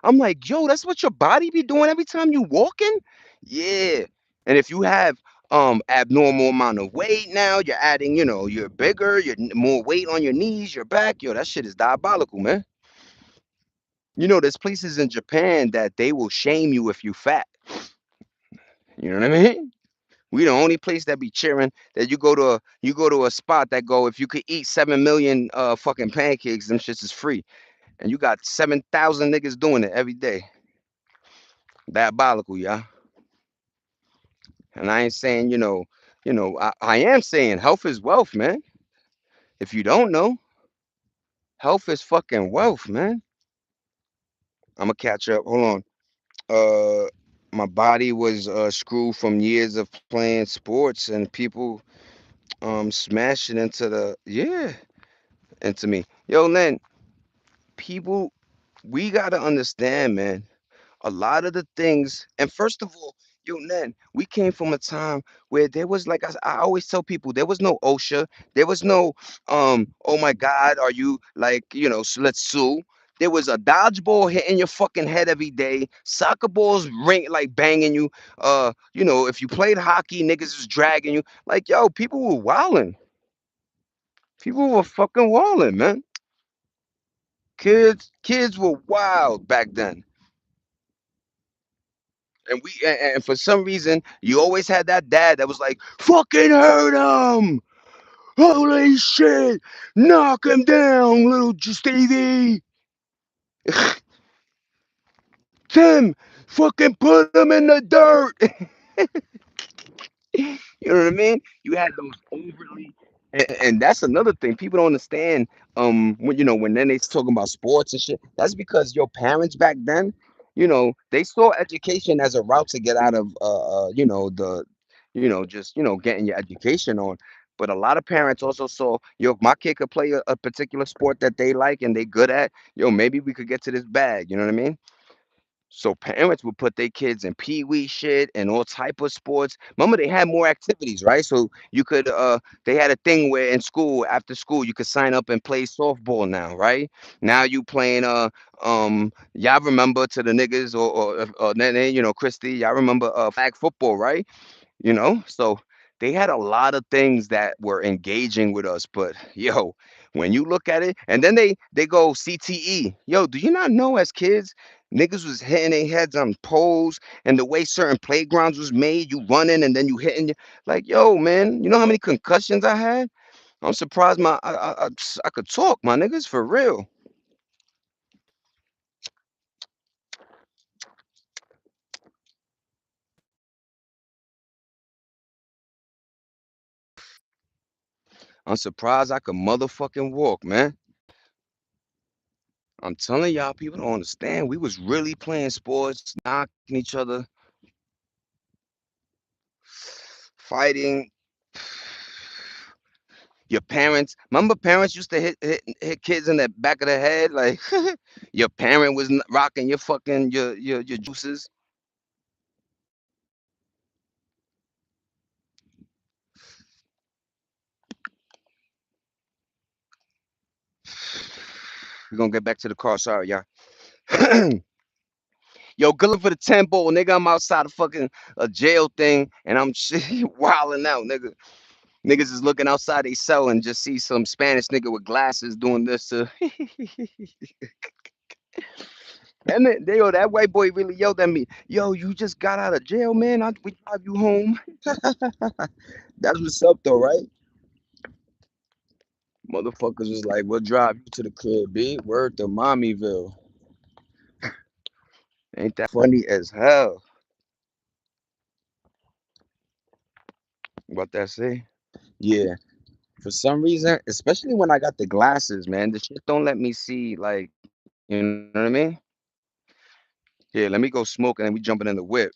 S1: I'm like, yo, that's what your body be doing every time you walking. Yeah. And if you have abnormal amount of weight now, you're adding, you're bigger, more weight on your knees, your back. Yo, that shit is diabolical, man. There's places in Japan that they will shame you if you fat. You know what I mean? We the only place that be cheering that you go to a spot that go if you could eat 7 million fucking pancakes, them shits is free, and you got 7,000 niggas doing it every day. Diabolical, yeah. And I ain't saying I am saying health is wealth, man. If you don't know, health is fucking wealth, man. I'm gonna catch up. Hold on. My body was screwed from years of playing sports and people smashing into the yeah into me. Yo, Len, people, we gotta understand, man. A lot of the things, and first of all, yo, Nen, we came from a time where there was like I always tell people, there was no OSHA, there was no oh my God, are you like let's sue. There was a dodgeball hitting your fucking head every day, soccer balls ring like banging you. If you played hockey, niggas was dragging you. Like yo, people were wilding. People were fucking wilding, man. Kids were wild back then. And for some reason you always had that dad that was like, "Fucking hurt him! Holy shit! Knock him down, little Stevie! Tim, fucking put him in the dirt!" You know what I mean? You had those overly, and that's another thing people don't understand. When then they talking about sports and shit, that's because your parents back then, they saw education as a route to get out of, just getting your education on. But a lot of parents also saw, yo, my kid could play a particular sport that they like and they good at. Yo, maybe we could get to this bag. You know what I mean? So parents would put their kids in pee wee shit and all type of sports. Remember, they had more activities, right? So you could they had a thing where in school, after school, you could sign up and play softball now, right? Now you playing y'all remember to the niggas or Nene, Christy, y'all remember flag football, right? So they had a lot of things that were engaging with us, but yo, when you look at it, and then they go CTE. Yo, do you not know as kids niggas was hitting their heads on poles, and the way certain playgrounds was made, you running and then you hitting like, yo, man, you know how many concussions I had? I'm surprised I could talk, my niggas, for real. I'm surprised I could motherfucking walk, man. I'm telling y'all, people don't understand. We was really playing sports, knocking each other, fighting. Your parents, remember parents used to hit kids in the back of the head, like your parent was rocking your fucking your juices. We're gonna get back to the car. Sorry, y'all. Yo, good luck for the tempo, nigga. I'm outside of fucking a jail thing, and I'm wilding out, nigga. Niggas is looking outside they cell and just see some Spanish nigga with glasses doing this to. And then, that white boy really yelled at me. Yo, you just got out of jail, man. We drive you home. That's what's up, though, right? Motherfuckers was like, we'll drive you to the crib, B. Word to Mommyville. Ain't that funny as hell? What that say? Yeah. For some reason, especially when I got the glasses, man, the shit don't let me see, like, you know what I mean? Yeah, let me go smoke and then we jumping in the whip.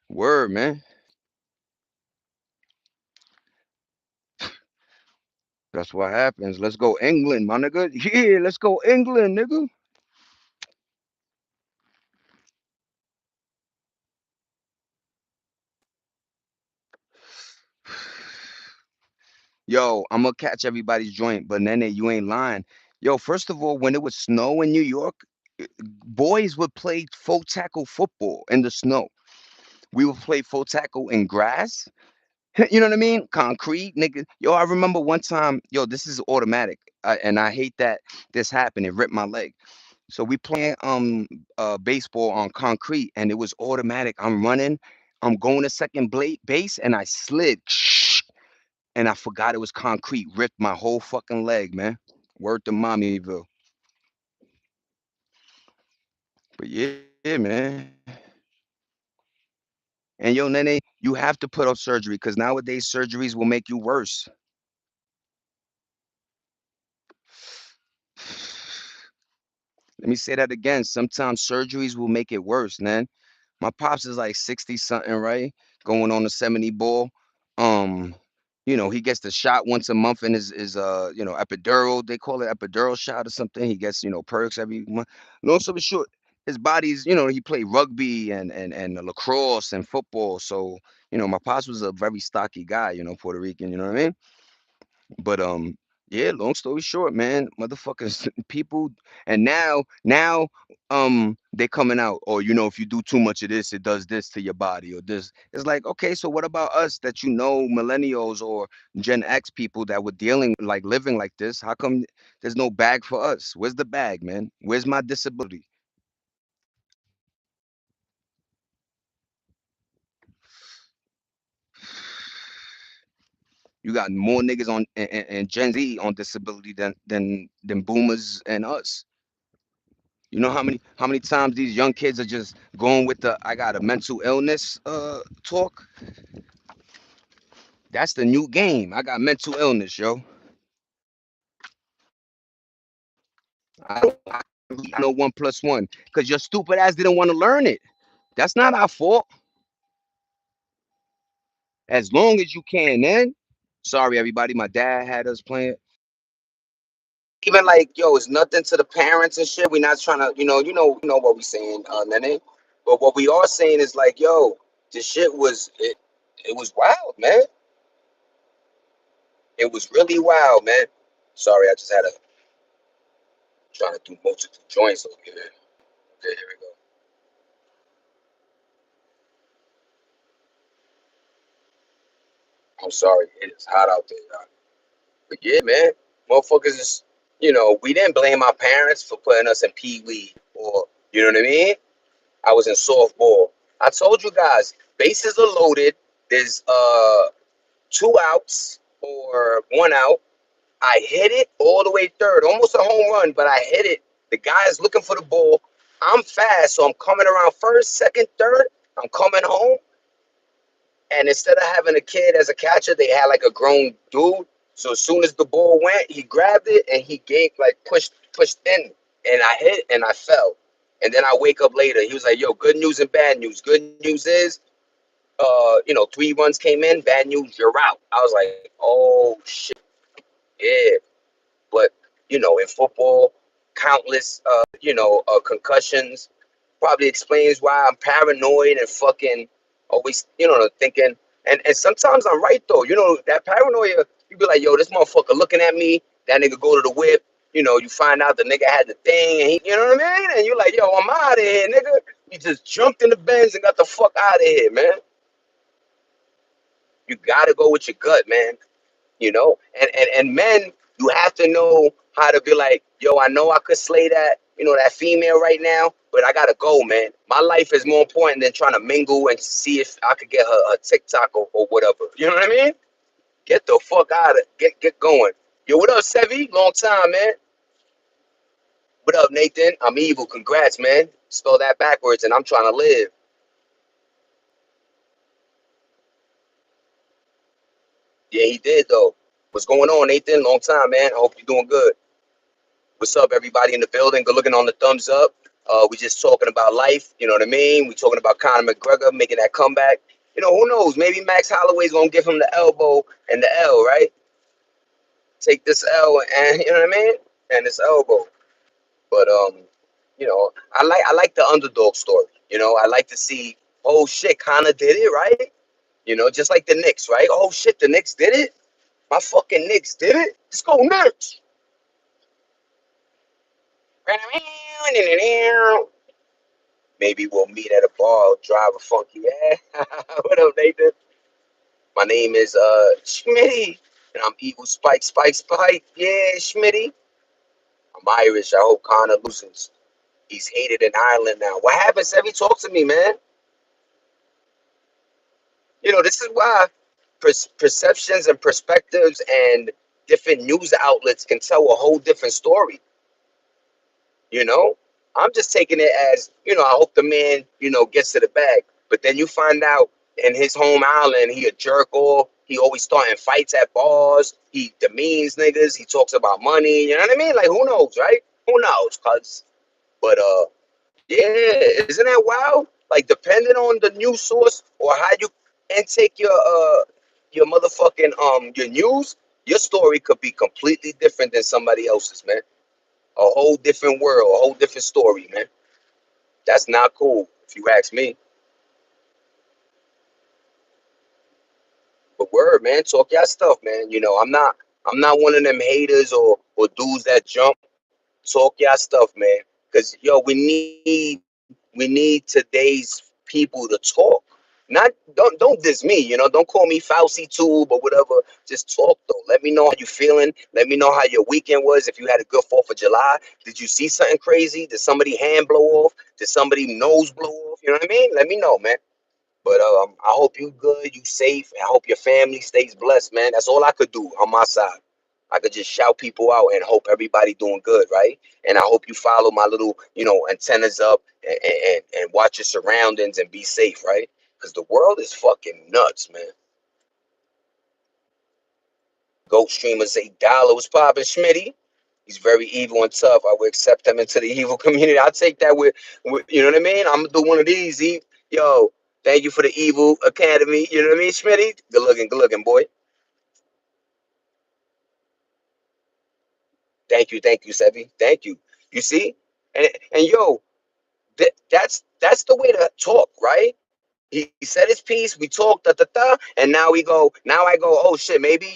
S1: Word, man. That's what happens. Let's go England, my nigga. Yeah, let's go England, nigga. Yo, I'm gonna catch everybody's joint, but Nene, you ain't lying. Yo, first of all, when it would snow in New York, boys would play full tackle football in the snow. We would play full tackle in grass. You know what I mean? Concrete, nigga. Yo, I remember one time. Yo, this is automatic, and I hate that this happened. It ripped my leg. So we playing baseball on concrete, and it was automatic. I'm running. I'm going to second base and I slid and I forgot it was concrete. Ripped my whole fucking leg, man. Word to Mommyville. But yeah, man. And yo, Nene, you have to put up surgery because nowadays surgeries will make you worse. Let me say that again. Sometimes surgeries will make it worse, man. My pops is like 60 something, right? Going on a 70 ball. Um, he gets the shot once a month in his epidural. They call it epidural shot or something. He gets, perks every month. Long story short, his body's, he played rugby and lacrosse and football. So, my pops was a very stocky guy, Puerto Rican, you know what I mean? But yeah, long story short, man, motherfuckers, people, and now, they're coming out, or if you do too much of this, it does this to your body, or this. It's like, okay, so what about us that millennials or Gen X people that were dealing like living like this? How come there's no bag for us? Where's the bag, man? Where's my disability? You got more niggas on and Gen Z on disability than boomers and us. You know how many times these young kids are just going with the I got a mental illness talk? That's the new game. I got mental illness, yo. I know 1+1 because your stupid ass didn't want to learn it. That's not our fault. As long as you can, then. Sorry, everybody. My dad had us playing. Even like, yo, it's nothing to the parents and shit. We're not trying to, you know what we saying, Nene. But what we are saying is like, yo, this shit it was wild, man. It was really wild, man. Sorry, I just had a trying to do multiple joints over here. Okay, here we go. I'm sorry, it is hot out there, y'all. But yeah, man, motherfuckers is, we didn't blame our parents for putting us in Pee Wee or, you know what I mean? I was in softball. I told you guys, bases are loaded. There's 2 outs or 1 out. I hit it all the way third, almost a home run, but I hit it. The guy is looking for the ball. I'm fast, so I'm coming around first, second, third. I'm coming home. And instead of having a kid as a catcher, they had like a grown dude. So as soon as the ball went, he grabbed it and he gave like pushed in. And I hit and I fell. And then I wake up later. He was like, yo, good news and bad news. Good news is 3 runs came in, bad news, you're out. I was like, oh shit. Yeah. But in football, countless concussions probably explains why I'm paranoid and fucking always thinking. And sometimes I'm right though. That paranoia. You be like, yo, this motherfucker looking at me. That nigga go to the whip. You find out the nigga had the thing, and you know what I mean. And you like, yo, I'm out of here, nigga. You just jumped in the Benz and got the fuck out of here, man. You gotta go with your gut, man. And men, you have to know how to be like, yo, I know I could slay that female right now, but I gotta go, man. My life is more important than trying to mingle and see if I could get her a TikTok or whatever. You know what I mean? Get the fuck out of get going. Yo, what up, Sevi? Long time, man. What up, Nathan? I'm evil. Congrats, man. Spell that backwards, and I'm trying to live. Yeah, he did though. What's going on, Nathan? Long time, man. I hope you're doing good. What's up, everybody in the building? Good looking on the thumbs up. We just talking about life. You know what I mean? We talking about Conor McGregor making that comeback. Who knows? Maybe Max Holloway's gonna give him the elbow and the L, right? Take this L and you know what I mean? And this elbow. But I like the underdog story. I like to see, oh shit, Conor did it, right? Just like the Knicks, right? Oh shit, the Knicks did it. My fucking Knicks did it. Let's go Knicks. Maybe we'll meet at a bar, I'll drive a funky ass. What up, Nathan? My name is Schmitty, and I'm Evil Spike, Spike, Spike. Yeah, Schmitty. I'm Irish. I hope Connor loses. He's hated in Ireland now. What happened, Sevy? Talk to me, man. This is why perceptions and perspectives and different news outlets can tell a whole different story. You know, I'm just taking it as, I hope the man, gets to the bag. But then you find out in his home island, he a jerk off. He always starting fights at bars. He demeans niggas. He talks about money. You know what I mean? Like, who knows, right? Who knows? But yeah, isn't that wild? Like, depending on the news source or how you intake your motherfucking your news, your story could be completely different than somebody else's, man. A whole different world, a whole different story, man. That's not cool, if you ask me. But word, man, talk your stuff, man. I'm not one of them haters or dudes that jump. Talk your stuff, man. Cause yo, we need today's people to talk. Not don't diss me, don't call me Fauci tube or whatever. Just talk though. Let me know how you feeling. Let me know how your weekend was. If you had a good 4th of July. Did you see something crazy? Did somebody hand blow off? Did somebody nose blow off? You know what I mean? Let me know, man. But I hope you good, you safe. I hope your family stays blessed, man. That's all I could do on my side. I could just shout people out and hope everybody doing good, right? And I hope you follow my little, antennas up and watch your surroundings and be safe, right? Because the world is fucking nuts, man. Goat streamers $8 was popping Schmitty. He's very evil and tough. I would accept him into the evil community. I'll take that with you know what I mean? I'm gonna do one of these. Yo, thank you for the evil academy. You know what I mean, Schmitty? Good looking, boy. Thank you, Sevi. Thank you. You see? And yo, that's the way to talk, right? He said his piece. We talked, and now I go, oh shit, maybe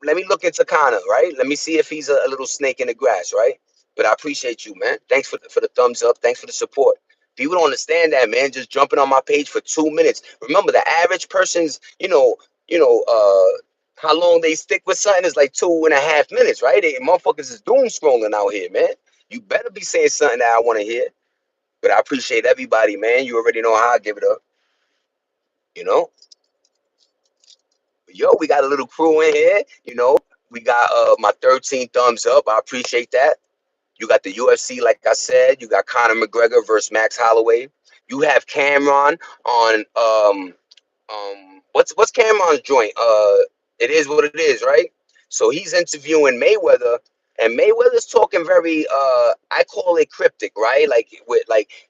S1: let me look into Connor, right? Let me see if he's a little snake in the grass, right? But I appreciate you, man. Thanks for the thumbs up. Thanks for the support. People don't understand that, man. Just jumping on my page for 2 minutes. Remember, the average person's, how long they stick with something is like 2.5 minutes, right? Motherfuckers is doom scrolling out here, man. You better be saying something that I want to hear. But I appreciate everybody, man. You already know how I give it up, you know. Yo, we got a little crew in here. We got my 13 thumbs up. I appreciate that. You got the UFC, like I said. You got Conor McGregor versus Max Holloway. You have Cameron on what's Cameron's joint? It is what it is, right? So he's interviewing Mayweather, and Mayweather's talking very I call it cryptic, right? Like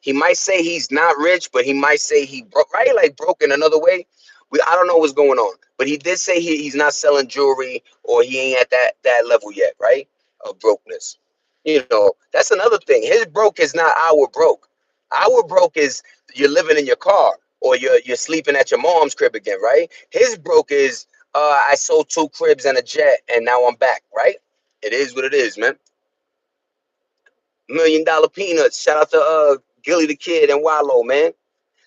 S1: he might say he's not rich, but he might say he broke, right? Like broke in another way. I don't know what's going on, but he did say he's not selling jewelry or he ain't at that level yet, right? Of brokenness. That's another thing. His broke is not our broke. Our broke is you're living in your car or you're sleeping at your mom's crib again, right? His broke is I sold 2 cribs and a jet and now I'm back, right? It is what it is, man. $1 million peanuts. Shout out to Gilly the Kid and Wallow, man.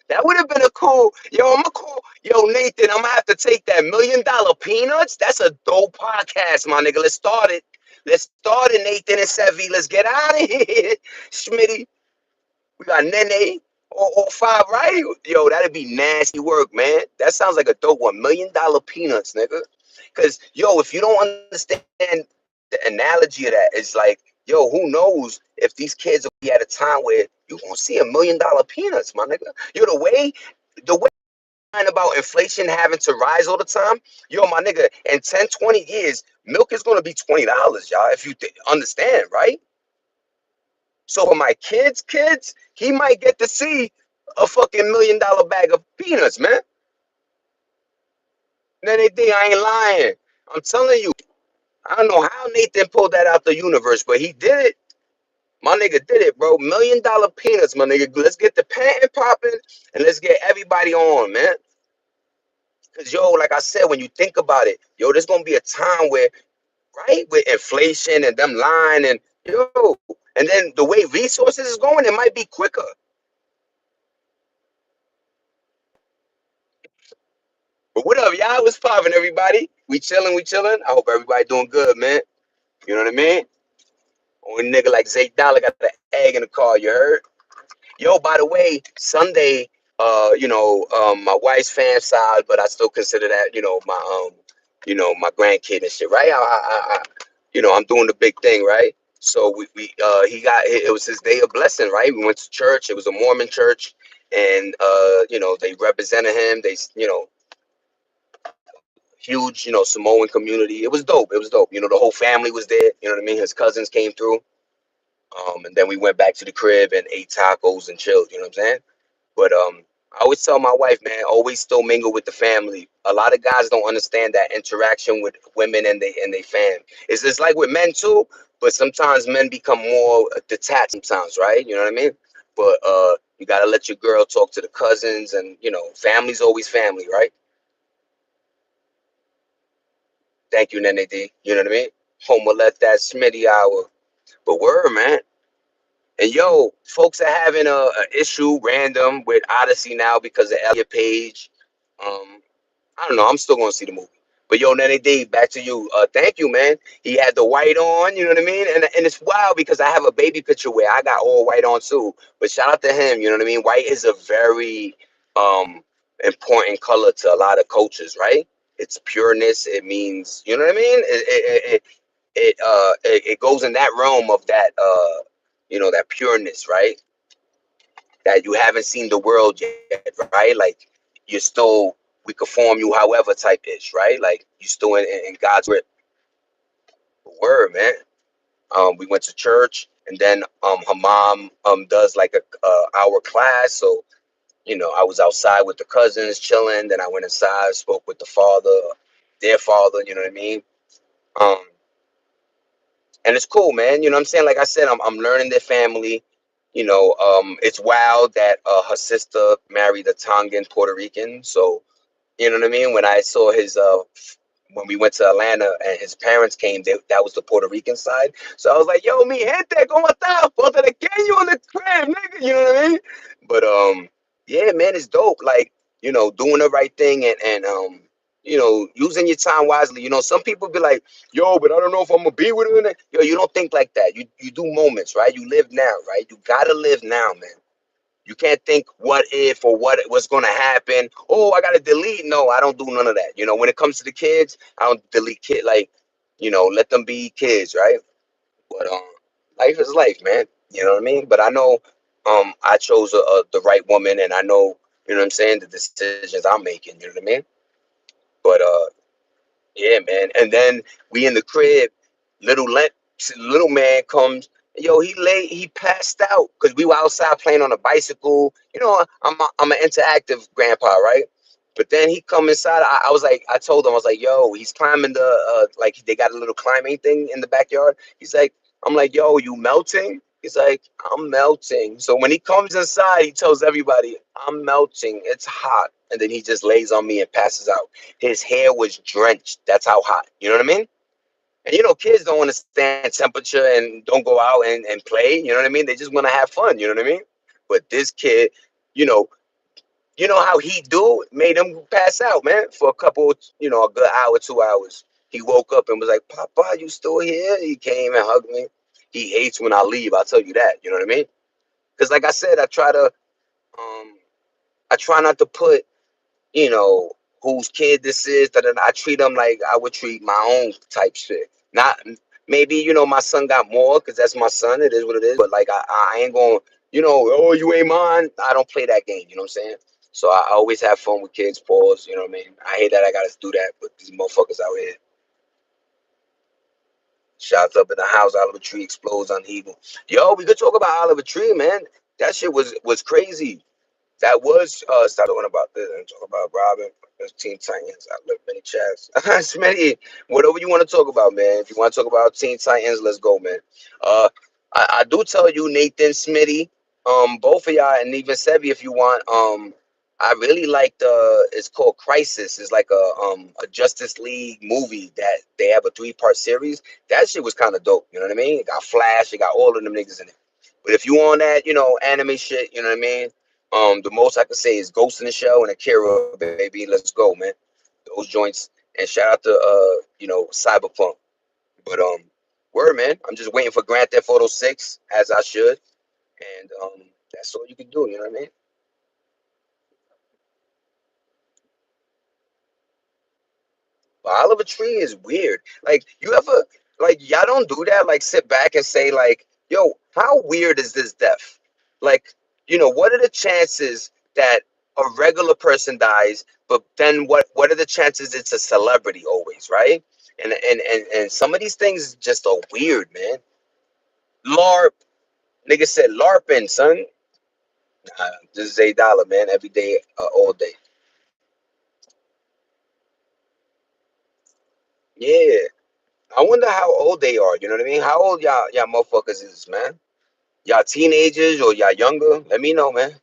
S1: That would have been a cool. Yo, I'm gonna call. Yo, Nathan, I'm gonna have to take that $1 million peanuts. That's a dope podcast, my nigga. Let's start it. Let's start it, Nathan and Sevi. Let's get out of here, Schmitty. We got Nene or 5, right? Yo, that'd be nasty work, man. That sounds like a dope $1 million peanuts, nigga. Cause yo, if you don't understand the analogy of that, it's like, yo, who knows if these kids will be at a time where you gonna see $1 million peanuts, my nigga. Yo, the way about inflation having to rise all the time, yo, my nigga, in 10, 20 years, milk is gonna be $20, y'all. If you understand, right? So for my kids, he might get to see a fucking $1 million bag of peanuts, man. Then they think I ain't lying. I'm telling you, I don't know how Nathan pulled that out the universe, but he did it. My nigga did it, bro. $1 million peanuts, my nigga. Let's get the patent popping and let's get everybody on, man. Cause yo, like I said, when you think about it, yo, there's gonna be a time where, right, with inflation and them lying and yo, and then the way resources is going, it might be quicker. But what up, y'all? What's poppin', everybody? We chilling, we chilling. I hope everybody doing good, man. You know what I mean? Only nigga like Zay Dollar got the egg in the car, you heard? Yo, by the way, Sunday, my wife's fam side, but I still consider that, my grandkid and shit, right? I'm doing the big thing, right? So it was his day of blessing, right? We went to church. It was a Mormon church, and they represented him. Huge, Samoan community. It was dope. It was dope. The whole family was there. You know what I mean? His cousins came through. And then we went back to the crib and ate tacos and chilled. You know what I'm saying? But I always tell my wife, man, always still mingle with the family. A lot of guys don't understand that interaction with women and they fam. It's like with men too, but sometimes men become more detached sometimes, right? You know what I mean? But you gotta let your girl talk to the cousins, and family's always family, right? Thank you, Nene D. You know what I mean? Homer let that Smitty hour. But word, man. And yo, folks are having a issue random with Odyssey now because of Elliot Page. Um, I don't know. I'm still gonna see the movie. But yo, Nene D, back to you. Thank you, man. He had the white on, you know what I mean? And it's wild because I have a baby picture where I got all white on too. But shout out to him, you know what I mean? White is a very um important color to a lot of cultures, right? It's pureness. It means, you know what I mean? It goes in that realm of that that pureness, right? That you haven't seen the world yet, right? Like you're still, we could form you however type ish, right? Like you still in God's word, man. We went to church, and then her mom does like a hour class, so I was outside with the cousins chilling. Then I went inside, spoke with the father, their father. You know what I mean? Um, and it's cool, man. You know what I'm saying? Like I said, I'm learning their family. It's wild that her sister married a Tongan Puerto Rican. So you know what I mean? When I saw when we went to Atlanta and his parents came, that was the Puerto Rican side. So I was like, "Yo, mi gente, cómo está? Puerto Riqueño in the crib, nigga." You know what I mean? But yeah, man, it's dope. Like doing the right thing, and using your time wisely. Some people be like, "Yo, but I don't know if I'm gonna be with her." Yo, you don't think like that. You do moments, right? You live now, right? You gotta live now, man. You can't think what if or what's going to happen. Oh, I got to delete. No, I don't do none of that. When it comes to the kids, I don't delete kid. Like, let them be kids, right? But life is life, man. You know what I mean? But I know I chose the right woman, and I know, what I'm saying, the decisions I'm making. You know what I mean? But yeah, man. And then we in the crib, little Lent, little man comes. Yo, he passed out because we were outside playing on a bicycle. I'm an interactive grandpa, right? But then he come inside. I was like, I told him, I was like, yo, he's climbing like they got a little climbing thing in the backyard. He's like, I'm like, yo, you melting? He's like, I'm melting. So when he comes inside, he tells everybody, I'm melting. It's hot. And then he just lays on me and passes out. His hair was drenched. That's how hot. You know what I mean? And kids don't understand temperature and don't go out and play. You know what I mean? They just want to have fun. You know what I mean? But this kid, you know, how he do made him pass out, man, for a couple, a good hour, 2 hours. He woke up and was like, "Papa, you still here?" He came and hugged me. He hates when I leave. I'll tell you that. You know what I mean? Because, like I said, um, I try not to put you know, whose kid this is, that I treat them like I would treat my own type shit. Not maybe, my son got more because that's my son. It is what it is. But like I ain't going, oh, you ain't mine. I don't play that game. You know what I'm saying? So I always have fun with kids. Pause. You know what I mean? I hate that I gotta do that, but these motherfuckers out here. Shots up in the house, Oliver Tree explodes on evil. Yo, we could talk about Oliver Tree, man. That shit was crazy. That was start talking about this and talk about Robin, Teen Titans. I love many chats. Smitty, whatever you want to talk about, man. If you want to talk about Teen Titans, let's go, man. Uh, I do tell you, Nathan, Smitty, both of y'all, and even Sevi, if you want. I really like it's called Crisis. It's like a Justice League movie that they have a 3-part series. That shit was kind of dope. You know what I mean? It got Flash. It got all of them niggas in it. But if you on that, anime shit, you know what I mean? The most I could say is Ghost in the Shell and Akira, baby. Let's go, man. Those joints. And shout out to Cyberpunk. But word, man. I'm just waiting for Grand Theft Auto 6, as I should. And that's all you can do, you know what I mean? Oliver Tree is weird. Like, you ever, like, y'all don't do that? Like, sit back and say, like, yo, how weird is this death? Like, what are the chances that a regular person dies, but then what are the chances it's a celebrity always, right? And some of these things just are weird, man. LARP, nigga said LARPing, son. This is $8, man, every day, all day. Yeah. I wonder how old they are. You know what I mean? How old y'all motherfuckers is, man? Y'all teenagers or y'all younger? Let me know, man.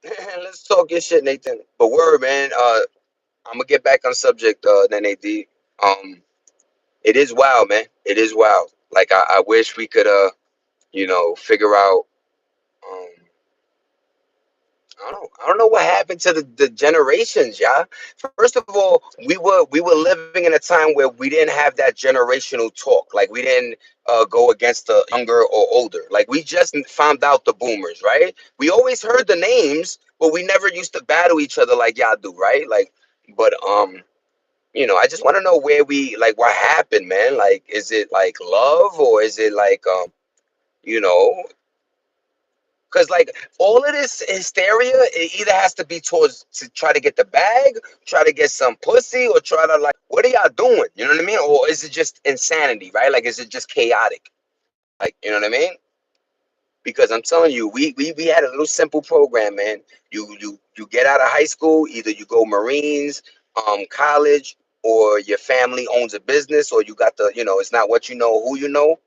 S1: Let's talk your shit, Nathan. But word, man. I'm gonna get back on subject. Then AD. It is wild, man. It is wild. Like, I wish we could figure out. Um, I don't know what happened to the generations, yeah. First of all, we were living in a time where we didn't have that generational talk. Like, we didn't go against the younger or older. Like, we just found out the boomers, right? We always heard the names, but we never used to battle each other like y'all do, right? Like, but I just want to know where we like what happened, man. Like, is it like love or is it like you know because, like, all of this hysteria, it either has to be towards to try to get the bag, try to get some pussy, or try to, like, what are y'all doing? You know what I mean? Or is it just insanity, right? Like, is it just chaotic? Like, you know what I mean? Because I'm telling you, we had a little simple program, man. You get out of high school, either you go Marines, college, or your family owns a business, or you got it's not what you know, who you know,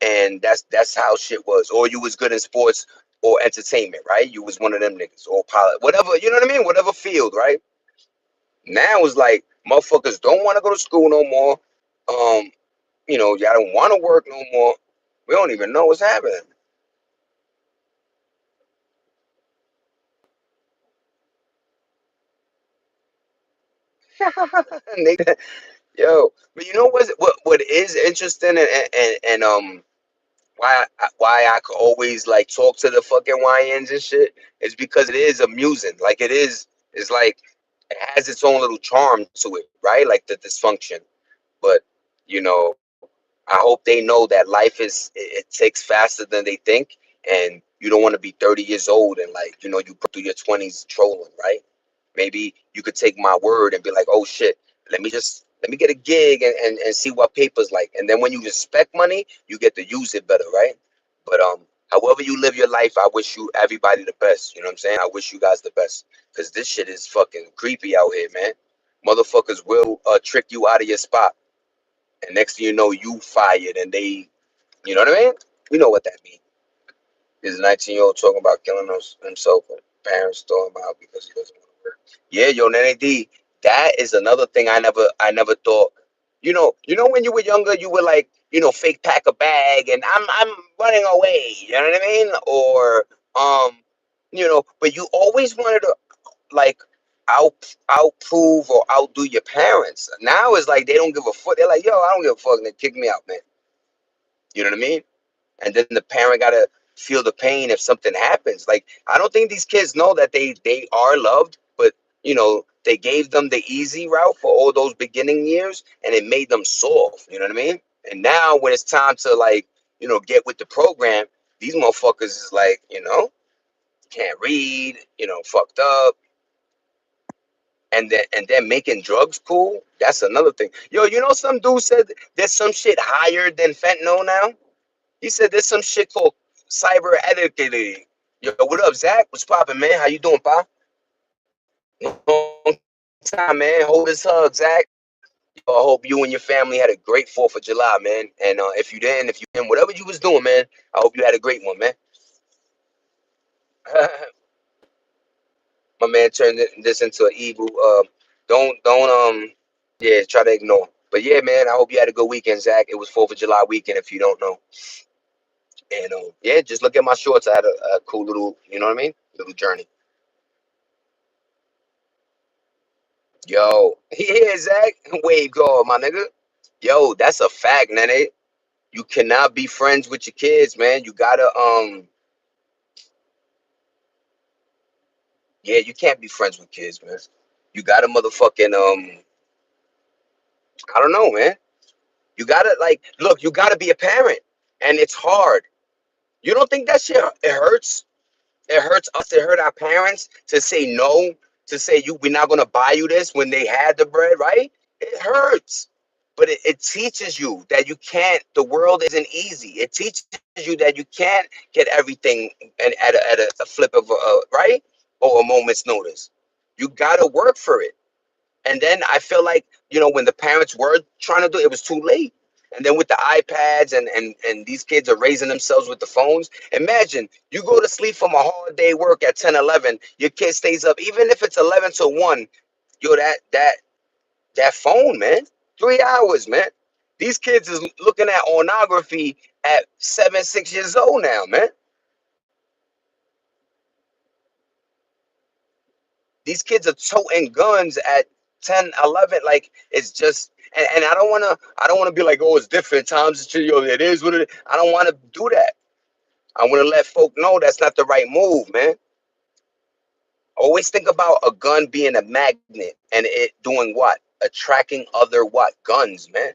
S1: and that's how shit was. Or you was good in sports or entertainment, right? You was one of them niggas or pilot, whatever. You know what I mean? Whatever field, right? Now it's like motherfuckers don't want to go to school no more. Um, y'all don't want to work no more. We don't even know what's happening. Yo, but you know what is interesting and why I could always like talk to the fucking YNs and shit is because it is amusing. Like, it's like it has its own little charm to it, right? Like the dysfunction. But you know, I hope they know that life it takes faster than they think, and you don't want to be 30 years old and, like, you put through your 20s trolling, right? Maybe you could take my word and be like, oh shit, let me get a gig and see what papers like. And then when you respect money, you get to use it better, right? But however you live your life, I wish you everybody the best. You know what I'm saying? I wish you guys the best. Cause this shit is fucking creepy out here, man. Motherfuckers will trick you out of your spot. And next thing you know, you fired and they, you know what I mean? You know what that means. This 19-year-old talking about killing himself and parents throw him out because he doesn't want to work. Yeah, yo, Nene D, that is another thing I never thought. When you were younger, you were like, fake pack a bag and I'm running away. You know what I mean? Or but you always wanted to, like, outprove or outdo your parents. Now it's like they don't give a fuck. They're like, yo, I don't give a fuck. And they kick me out, man. You know what I mean? And then the parent gotta feel the pain if something happens. Like, I don't think these kids know that they are loved, but they gave them the easy route for all those beginning years, and it made them soft. You know what I mean? And now when it's time to, like, get with the program, these motherfuckers is like, can't read, fucked up, and then making drugs cool. That's another thing. Yo, some dude said there's some shit higher than fentanyl now. He said there's some shit called cyber etiquette. Yo, what up, Zach? What's poppin', man? How you doing, pa? Long time, man. Hold his hug, Zach. Yo, I hope you and your family had a great 4th of July, man. And if you didn't, whatever you was doing, man, I hope you had a great one, man. My man turned this into an evil. Don't yeah, try to ignore. But yeah, man, I hope you had a good weekend, Zach. It was 4th of July weekend, if you don't know. And yeah, just look at my shorts. I had a cool little, you know what I mean? Little journey. Yo, yeah, Zach. Wave go, my nigga. Yo, that's a fact, nene. You cannot be friends with your kids, man. You gotta yeah, you can't be friends with kids, man. You gotta motherfucking I don't know, man. You gotta like look. You gotta be a parent, and it's hard. You don't think that shit it hurts? It hurts us. It hurt our parents to say no, to say we're not gonna buy you this when they had the bread, right? It hurts. But it teaches you that you can't, the world isn't easy. It teaches you that you can't get everything and at a flip of right, or a moment's notice. You gotta work for it. And then I feel like, when the parents were trying to do it, it was too late. And then with the iPads and these kids are raising themselves with the phones. Imagine you go to sleep from a hard day work at 10, 11. Your kid stays up, even if it's 11 to 1. Yo, that phone, man, 3 hours, man. These kids is looking at pornography at 7, 6 years old now, man. These kids are toting guns at 10, 11. Like, it's just, and I don't want to be like, oh, it's different times. It is what it is. I don't want to do that. I want to let folk know that's not the right move, man. Always think about a gun being a magnet and it doing what? Attracting other what? Guns, man.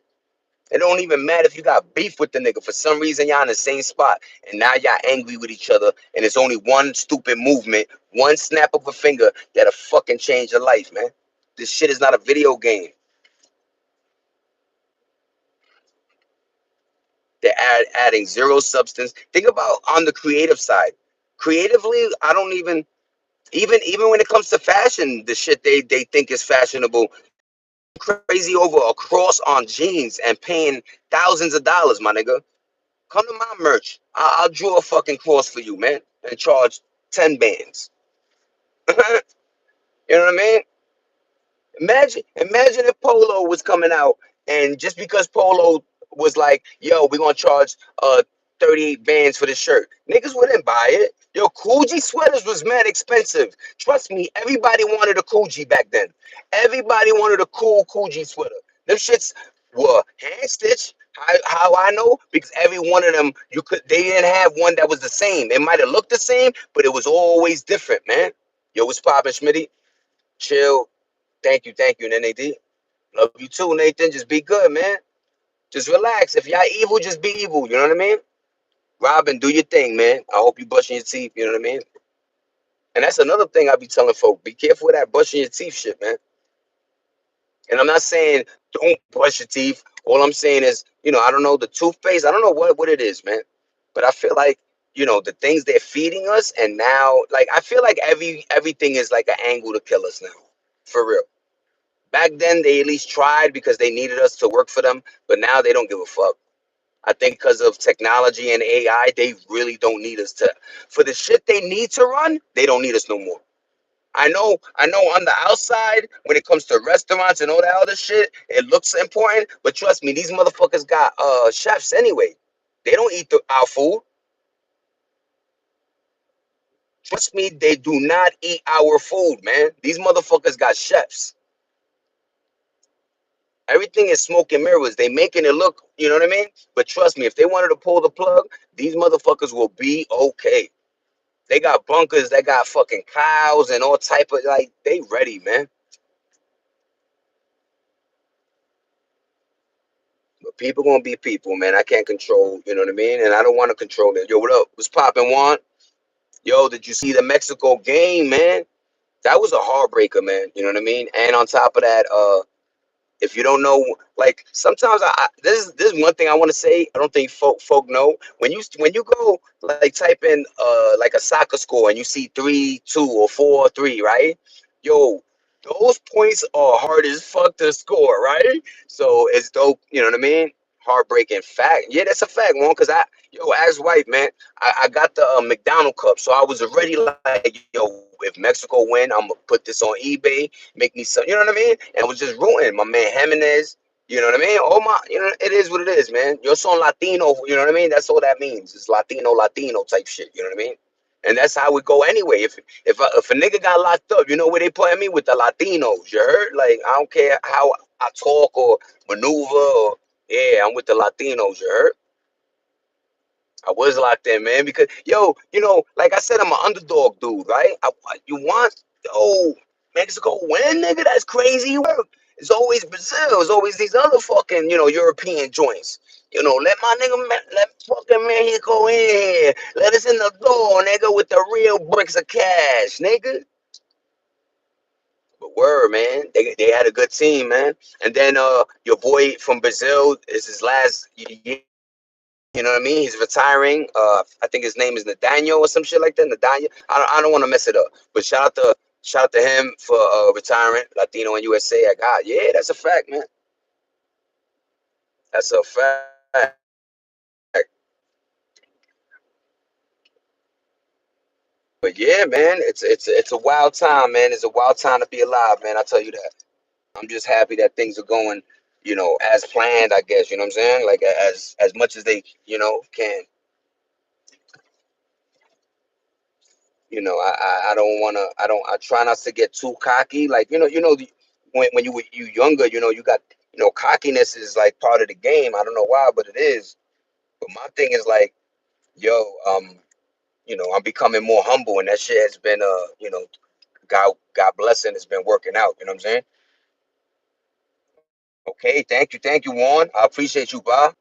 S1: It don't even matter if you got beef with the nigga. For some reason, y'all in the same spot, and now y'all angry with each other, and it's only one stupid movement, one snap of a finger that'll fucking change your life, man. This shit is not a video game. They're adding zero substance. Think about on the creative side. Creatively, I don't even when it comes to fashion, the shit they think is fashionable. Crazy over a cross on jeans and paying thousands of dollars, my nigga. Come to my merch. I'll draw a fucking cross for you, man, and charge 10 bands. You know what I mean? Imagine if Polo was coming out, and just because Polo was like, yo, we're gonna charge 38 bands for the shirt, niggas wouldn't buy it. Yo, Coogee sweaters was mad expensive. Trust me, everybody wanted a Coogee back then. Everybody wanted a cool Coogee sweater. Them shits were hand stitched. How I know? Because every one of them, they didn't have one that was the same. It might have looked the same, but it was always different, man. Yo, what's poppin', Schmitty? Chill. Thank you, NAD. Love you too, Nathan. Just be good, man. Just relax. If y'all evil, just be evil. You know what I mean? Robin, do your thing, man. I hope you brushing your teeth. You know what I mean? And that's another thing I be telling folk. Be careful with that brushing your teeth shit, man. And I'm not saying don't brush your teeth. All I'm saying is, I don't know, the toothpaste. I don't know what it is, man. But I feel like, the things they're feeding us, and now, like, I feel like everything is like an angle to kill us now. For real. Back then, they at least tried because they needed us to work for them, but now they don't give a fuck. I think because of technology and AI, they really don't need us to. For the shit they need to run, they don't need us no more. I know on the outside, when it comes to restaurants and all that other shit, it looks important, but trust me, these motherfuckers got chefs anyway. They don't eat our food. Trust me, they do not eat our food, man. These motherfuckers got chefs. Everything is smoke and mirrors. They making it look, you know what I mean? But trust me, if they wanted to pull the plug, these motherfuckers will be okay. They got bunkers, they got fucking cows and all type of, like, they ready, man. But people gonna be people, man. I can't control, you know what I mean? And I don't want to control it. Yo, what up? What's popping, Juan? Yo, did you see the Mexico game, man? That was a heartbreaker, man. You know what I mean? And on top of that, if you don't know, like, sometimes this is one thing I want to say. I don't think folk know when you go, like, type in like a soccer score and you see 3-2 or 4-3, right? Yo, those points are hard as fuck to score, right? So it's dope. You know what I mean? Heartbreaking fact. Yeah, that's a fact, one. Cause as white man, I got the McDonald Cup, so I was already like, yo, if Mexico win, I'm gonna put this on eBay, make me some, you know what I mean? And I was just rooting my man Jimenez, you know what I mean? Oh my, it is what it is, man. You're so Latino, you know what I mean? That's all that means. It's Latino type shit, you know what I mean? And that's how we go anyway. If a nigga got locked up, you know where they putting me? With the Latinos, you heard? Like, I don't care how I talk or maneuver, or yeah, I'm with the Latinos, you heard? I was locked in, man, because yo, like I said, I'm an underdog dude, right? You want, yo, Mexico win, nigga? That's crazy work. It's always Brazil. It's always these other fucking, European joints. Let my nigga, let fucking Mexico in here. Let us in the door, nigga, with the real bricks of cash, nigga. But word, man, they had a good team, man. And then your boy from Brazil is his last year. You know what I mean? He's retiring. I think his name is Nathaniel or some shit like that. Nathaniel. I don't want to mess it up. But shout out to him for retiring. Latino in USA. Yeah, that's a fact, man. That's a fact. But yeah, man, it's a wild time, man. It's a wild time to be alive, man. I tell you that. I'm just happy that things are going, as planned. I guess you know what I'm saying. Like as much as they, can. I don't wanna. I don't. I try not to get too cocky. Like when you younger, you got cockiness is like part of the game. I don't know why, but it is. But my thing is like, yo, I'm becoming more humble, and that shit has been God blessing, it's been working out. You know what I'm saying? Okay, thank you, Juan. I appreciate you, Bob.